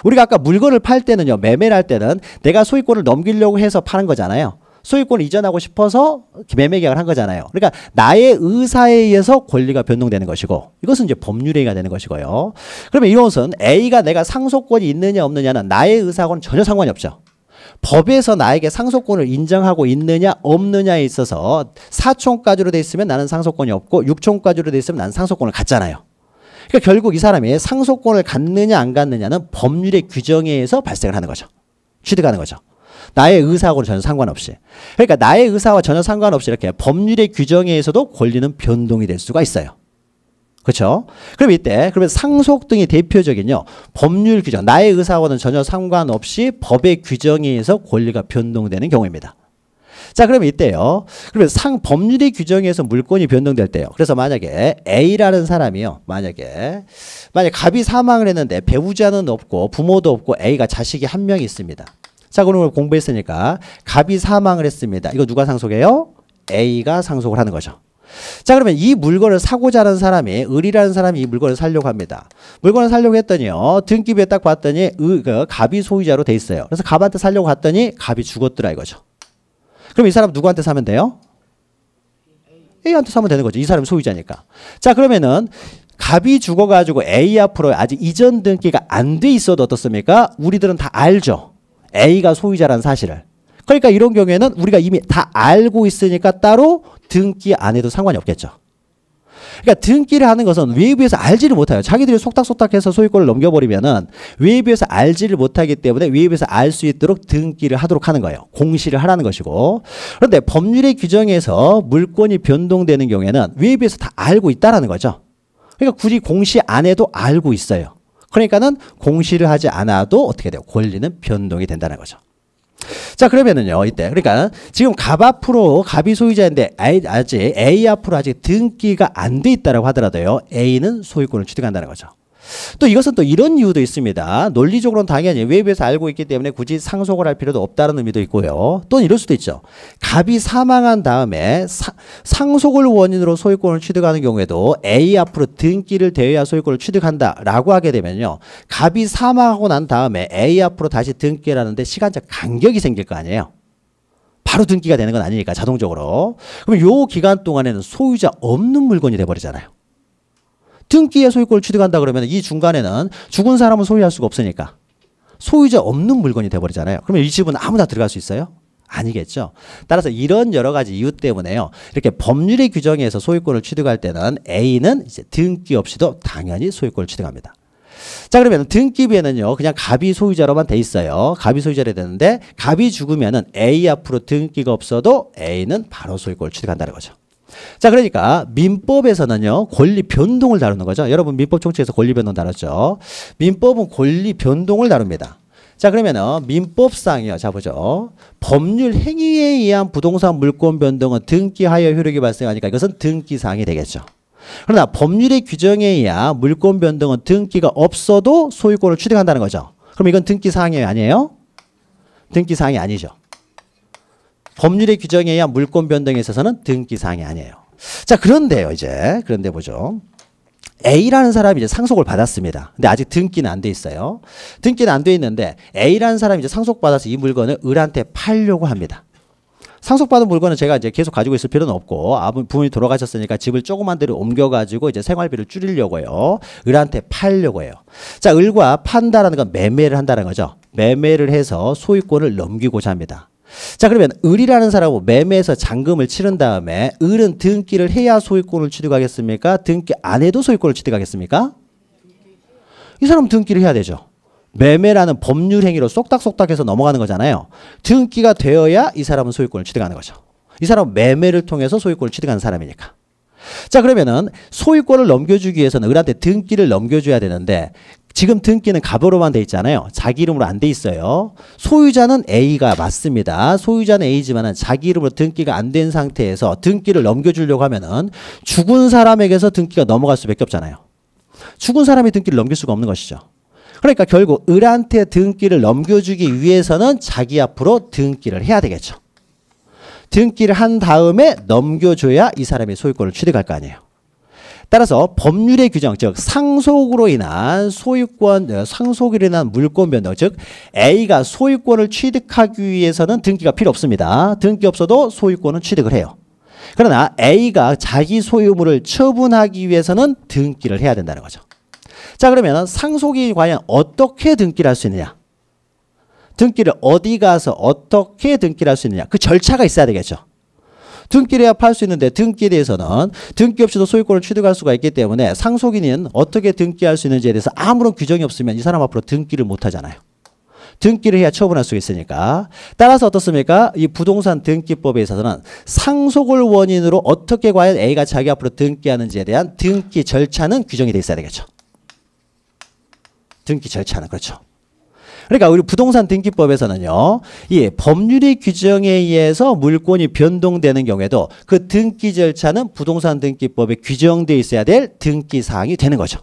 우리가 아까 물건을 팔 때는요, 매매를 할 때는 내가 소유권을 넘기려고 해서 파는 거잖아요. 소유권을 이전하고 싶어서 매매 계약을 한 거잖아요. 그러니까 나의 의사에 의해서 권리가 변동되는 것이고, 이것은 이제 법률행위가 되는 것이고요. 그러면 이것은 A가 내가 상속권이 있느냐 없느냐는 나의 의사하고는 전혀 상관이 없죠. 법에서 나에게 상속권을 인정하고 있느냐 없느냐에 있어서 4촌까지로 돼 있으면 나는 상속권이 없고 6촌까지로 돼 있으면 나는 상속권을 갖잖아요. 그러니까 결국 이 사람이 상속권을 갖느냐 안 갖느냐는 법률의 규정에 의해서 발생을 하는 거죠. 취득하는 거죠. 나의 의사하고는 전혀 상관없이. 그러니까 나의 의사와 전혀 상관없이 이렇게 법률의 규정에 의해서도 권리는 변동이 될 수가 있어요. 그렇죠? 그럼 이때 그러면 상속 등의 대표적인요, 법률 규정, 나의 의사와는 전혀 상관없이 법의 규정에 의해서 권리가 변동되는 경우입니다. 자, 그러면 이때요, 그러면 법률의 규정에 의해서 물권이 변동될 때요. 그래서 만약에 A라는 사람이요, 만약에 갑이 사망을 했는데 배우자는 없고 부모도 없고 A가 자식이 한 명이 있습니다. 자, 그런 걸 공부했으니까 갑이 사망을 했습니다. 이거 누가 상속해요? A가 상속을 하는 거죠. 자, 그러면 이 물건을 사고자 하는 사람이, 을이라는 사람이 이 물건을 사려고 합니다. 물건을 사려고 했더니요, 등기부에 딱 봤더니 갑이 소유자로 돼 있어요. 그래서 갑한테 사려고 갔더니 갑이 죽었더라 이거죠. 그럼 이 사람 누구한테 사면 돼요? A한테 사면 되는 거죠. 이 사람이 소유자니까. 자, 그러면은 갑이 죽어가지고 A 앞으로 아직 이전 등기가 안 돼 있어도 어떻습니까? 우리들은 다 알죠. A가 소유자라는 사실을. 그러니까 이런 경우에는 우리가 이미 다 알고 있으니까 따로 등기 안 해도 상관이 없겠죠. 그러니까 등기를 하는 것은 외부에서 알지를 못해요. 자기들이 속닥속닥해서 소유권을 넘겨버리면은 외부에서 알지를 못하기 때문에 외부에서 알 수 있도록 등기를 하도록 하는 거예요. 공시를 하라는 것이고. 그런데 법률의 규정에서 물권이 변동되는 경우에는 외부에서 다 알고 있다라는 거죠. 그러니까 굳이 공시 안 해도 알고 있어요. 그러니까는 공시를 하지 않아도 어떻게 돼요? 권리는 변동이 된다는 거죠. 자, 그러면은요, 이때 그러니까 지금 갑이 소유자인데 아직 A 앞으로 아직 등기가 안 돼 있다라고 하더라도요, A는 소유권을 취득한다는 거죠. 또 이것은 또 이런 이유도 있습니다. 논리적으로는 당연히 외부에서 알고 있기 때문에 굳이 상속을 할 필요도 없다는 의미도 있고요. 또는 이럴 수도 있죠. 갑이 사망한 다음에 상속을 원인으로 소유권을 취득하는 경우에도 A 앞으로 등기를 대여해야 소유권을 취득한다라고 하게 되면요, 갑이 사망하고 난 다음에 A 앞으로 다시 등기를 하는데 시간적 간격이 생길 거 아니에요. 바로 등기가 되는 건 아니니까 자동적으로. 그럼 요 기간 동안에는 소유자 없는 물건이 돼버리잖아요. 등기에 소유권을 취득한다 그러면 이 중간에는 죽은 사람은 소유할 수가 없으니까 소유자 없는 물건이 돼버리잖아요. 그러면 이 집은 아무나 들어갈 수 있어요? 아니겠죠. 따라서 이런 여러 가지 이유 때문에요. 이렇게 법률의 규정에서 소유권을 취득할 때는 A는 이제 등기 없이도 당연히 소유권을 취득합니다. 자, 그러면 등기부에는요, 그냥 갑이 소유자로만 돼 있어요. 갑이 소유자로 되는데, 갑이 죽으면은 A 앞으로 등기가 없어도 A는 바로 소유권을 취득한다는 거죠. 자, 그러니까 민법에서는요, 권리 변동을 다루는 거죠. 여러분 민법 총칙에서 권리 변동 다뤘죠. 민법은 권리 변동을 다룹니다. 자, 그러면은 민법상이요. 자, 보죠. 법률 행위에 의한 부동산 물권 변동은 등기하여 효력이 발생하니까 이것은 등기사항이 되겠죠. 그러나 법률의 규정에 의한 물권 변동은 등기가 없어도 소유권을 취득한다는 거죠. 그럼 이건 등기사항이에요, 아니에요? 등기사항이 아니죠. 법률의 규정에 의한 물권 변동에 있어서는 등기사항이 아니에요. 자, 그런데요, 이제 그런데 보죠. A라는 사람이 이제 상속을 받았습니다. 근데 아직 등기는 안 돼 있어요. 등기는 안 돼 있는데 A라는 사람이 이제 상속받아서 이 물건을 을한테 팔려고 합니다. 상속받은 물건은 제가 이제 계속 가지고 있을 필요는 없고, 부모님이 돌아가셨으니까 집을 조그만 데로 옮겨가지고 이제 생활비를 줄이려고요. 을한테 팔려고 해요. 자, 을과 판다라는 건 매매를 한다는 거죠. 매매를 해서 소유권을 넘기고자 합니다. 자, 그러면 을이라는 사람은 매매해서 잔금을 치른 다음에 을은 등기를 해야 소유권을 취득하겠습니까? 등기 안 해도 소유권을 취득하겠습니까? 이 사람은 등기를 해야 되죠. 매매라는 법률 행위로 쏙닥쏙닥해서 넘어가는 거잖아요. 등기가 되어야 이 사람은 소유권을 취득하는 거죠. 이 사람은 매매를 통해서 소유권을 취득하는 사람이니까. 자, 그러면은 소유권을 넘겨주기 위해서는 을한테 등기를 넘겨줘야 되는데 지금 등기는 갑으로만 돼 있잖아요. 자기 이름으로 안 돼 있어요. 소유자는 A가 맞습니다. 소유자는 A지만은 자기 이름으로 등기가 안 된 상태에서 등기를 넘겨주려고 하면은 죽은 사람에게서 등기가 넘어갈 수밖에 없잖아요. 죽은 사람이 등기를 넘길 수가 없는 것이죠. 그러니까 결국 을한테 등기를 넘겨주기 위해서는 자기 앞으로 등기를 해야 되겠죠. 등기를 한 다음에 넘겨줘야 이 사람이 소유권을 취득할 거 아니에요. 따라서 법률의 규정, 즉 상속으로 인한 상속으로 인한 물권 변동, 즉 A가 소유권을 취득하기 위해서는 등기가 필요 없습니다. 등기 없어도 소유권은 취득을 해요. 그러나 A가 자기 소유물을 처분하기 위해서는 등기를 해야 된다는 거죠. 자, 그러면 상속이 과연 어떻게 등기를 할 수 있느냐? 등기를 어디 가서 어떻게 등기를 할 수 있느냐? 그 절차가 있어야 되겠죠. 등기를 해야 팔 수 있는데 등기에 대해서는 등기 없이도 소유권을 취득할 수가 있기 때문에 상속인은 어떻게 등기할 수 있는지에 대해서 아무런 규정이 없으면 이 사람 앞으로 등기를 못 하잖아요. 등기를 해야 처분할 수 있으니까. 따라서 어떻습니까? 이 부동산 등기법에 있어서는 상속을 원인으로 어떻게 과연 A가 자기 앞으로 등기하는지에 대한 등기 절차는 규정이 돼 있어야 되겠죠. 등기 절차는 그렇죠. 그러니까 우리 부동산 등기법에서는요, 이 법률의 규정에 의해서 물권이 변동되는 경우에도 그 등기 절차는 부동산 등기법에 규정되어 있어야 될 등기 사항이 되는 거죠.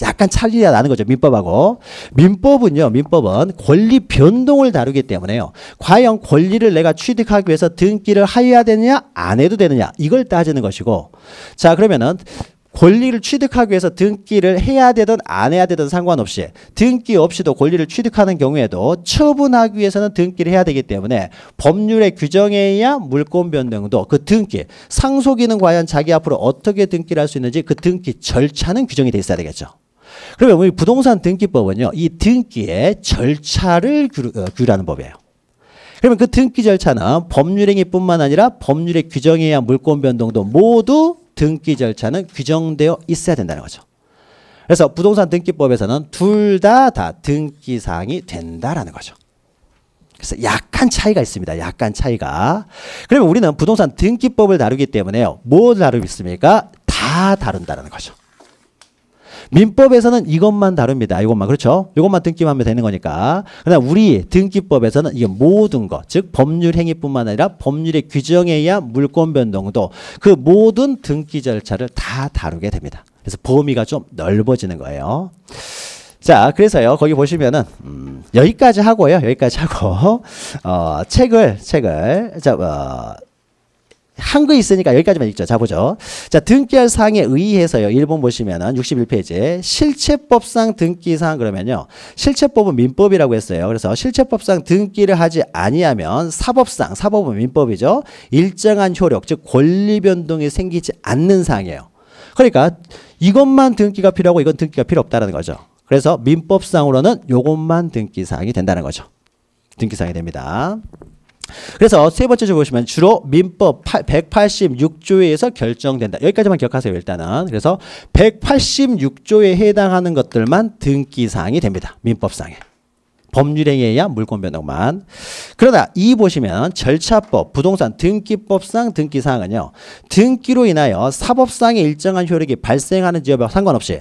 약간 차이가 나는 거죠. 민법하고. 민법은 권리 변동을 다루기 때문에요. 과연 권리를 내가 취득하기 위해서 등기를 해야 되느냐 안 해도 되느냐 이걸 따지는 것이고, 자, 그러면은 권리를 취득하기 위해서 등기를 해야 되든 안 해야 되든 상관없이 등기 없이도 권리를 취득하는 경우에도 처분하기 위해서는 등기를 해야 되기 때문에 법률의 규정에 의한 물권 변동도 그 등기, 상속인은 과연 자기 앞으로 어떻게 등기를 할 수 있는지 그 등기 절차는 규정이 돼 있어야 되겠죠. 그러면 우리 부동산 등기법은요, 이 등기의 절차를 규율하는 법이에요. 그러면 그 등기 절차는 법률행위뿐만 아니라 법률의 규정에 의한 물권 변동도 모두 등기 절차는 규정되어 있어야 된다는 거죠. 그래서 부동산 등기법에서는 둘 다 등기 사항이 된다라는 거죠. 그래서 약간 차이가 있습니다. 약간 차이가. 그러면 우리는 부동산 등기법을 다루기 때문에요. 뭐 다루고 있습니까? 다 다룬다는 거죠. 민법에서는 이것만 다룹니다. 이것만. 그렇죠? 이것만 등기하면 되는 거니까. 그러나 우리 등기법에서는 이게 모든 것, 즉 법률 행위뿐만 아니라 법률의 규정에 의한 물권 변동도 그 모든 등기 절차를 다 다루게 됩니다. 그래서 범위가 좀 넓어지는 거예요. 자, 그래서요. 거기 보시면은 여기까지 하고요. 여기까지 하고 책을 한 거 있으니까 여기까지만 읽죠. 자, 보죠. 자, 등기할 사항에 의해서요. 1번 보시면은 61페이지 실체법상 등기사항 그러면요. 실체법은 민법이라고 했어요. 그래서 실체법상 등기를 하지 아니하면 사법은 민법이죠. 일정한 효력, 즉 권리 변동이 생기지 않는 사항이에요. 그러니까 이것만 등기가 필요하고 이건 등기가 필요 없다는 거죠. 그래서 민법상으로는 이것만 등기사항이 된다는 거죠. 등기사항이 됩니다. 그래서 세 번째 줄 보시면 주로 민법 186조에서 결정된다. 여기까지만 기억하세요. 일단은. 그래서 186조에 해당하는 것들만 등기사항이 됩니다. 민법상에. 법률행위에 의한 물권 변동만. 그러나 이 보시면 절차법, 부동산 등기법상 등기사항은요. 등기로 인하여 사법상의 일정한 효력이 발생하는 여부와 상관없이,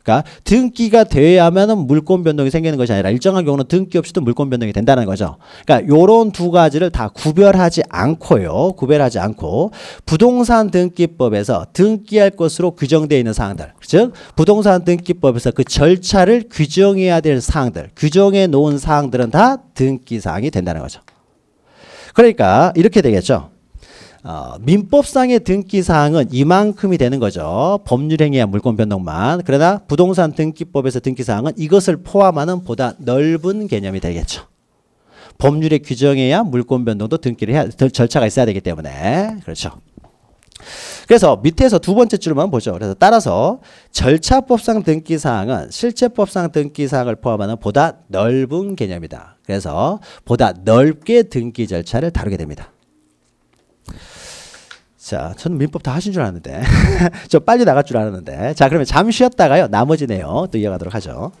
그러니까 등기가 돼야만은 물권 변동이 생기는 것이 아니라 일정한 경우는 등기 없이도 물권 변동이 된다는 거죠. 그러니까 요런 두 가지를 다 구별하지 않고요. 구별하지 않고 부동산 등기법에서 등기할 것으로 규정되어 있는 사항들, 즉 부동산 등기법에서 그 절차를 규정해야 될 사항들, 규정해 놓은 사항들은 다 등기 사항이 된다는 거죠. 그러니까 이렇게 되겠죠. 민법상의 등기사항은 이만큼이 되는 거죠. 법률행위와 물권 변동만. 그러나 부동산 등기법에서 등기사항은 이것을 포함하는 보다 넓은 개념이 되겠죠. 법률에 규정해야 물권 변동도 등기를 해야, 절차가 있어야 되기 때문에. 그렇죠. 그래서 밑에서 두 번째 줄만 보죠. 그래서 따라서 절차법상 등기사항은 실체법상 등기사항을 포함하는 보다 넓은 개념이다. 그래서 보다 넓게 등기 절차를 다루게 됩니다. 자, 저는 민법 다 하신 줄 알았는데 저 빨리 나갈 줄 알았는데, 자 그러면 잠시 쉬었다가요 나머지 내용 또 이어가도록 하죠.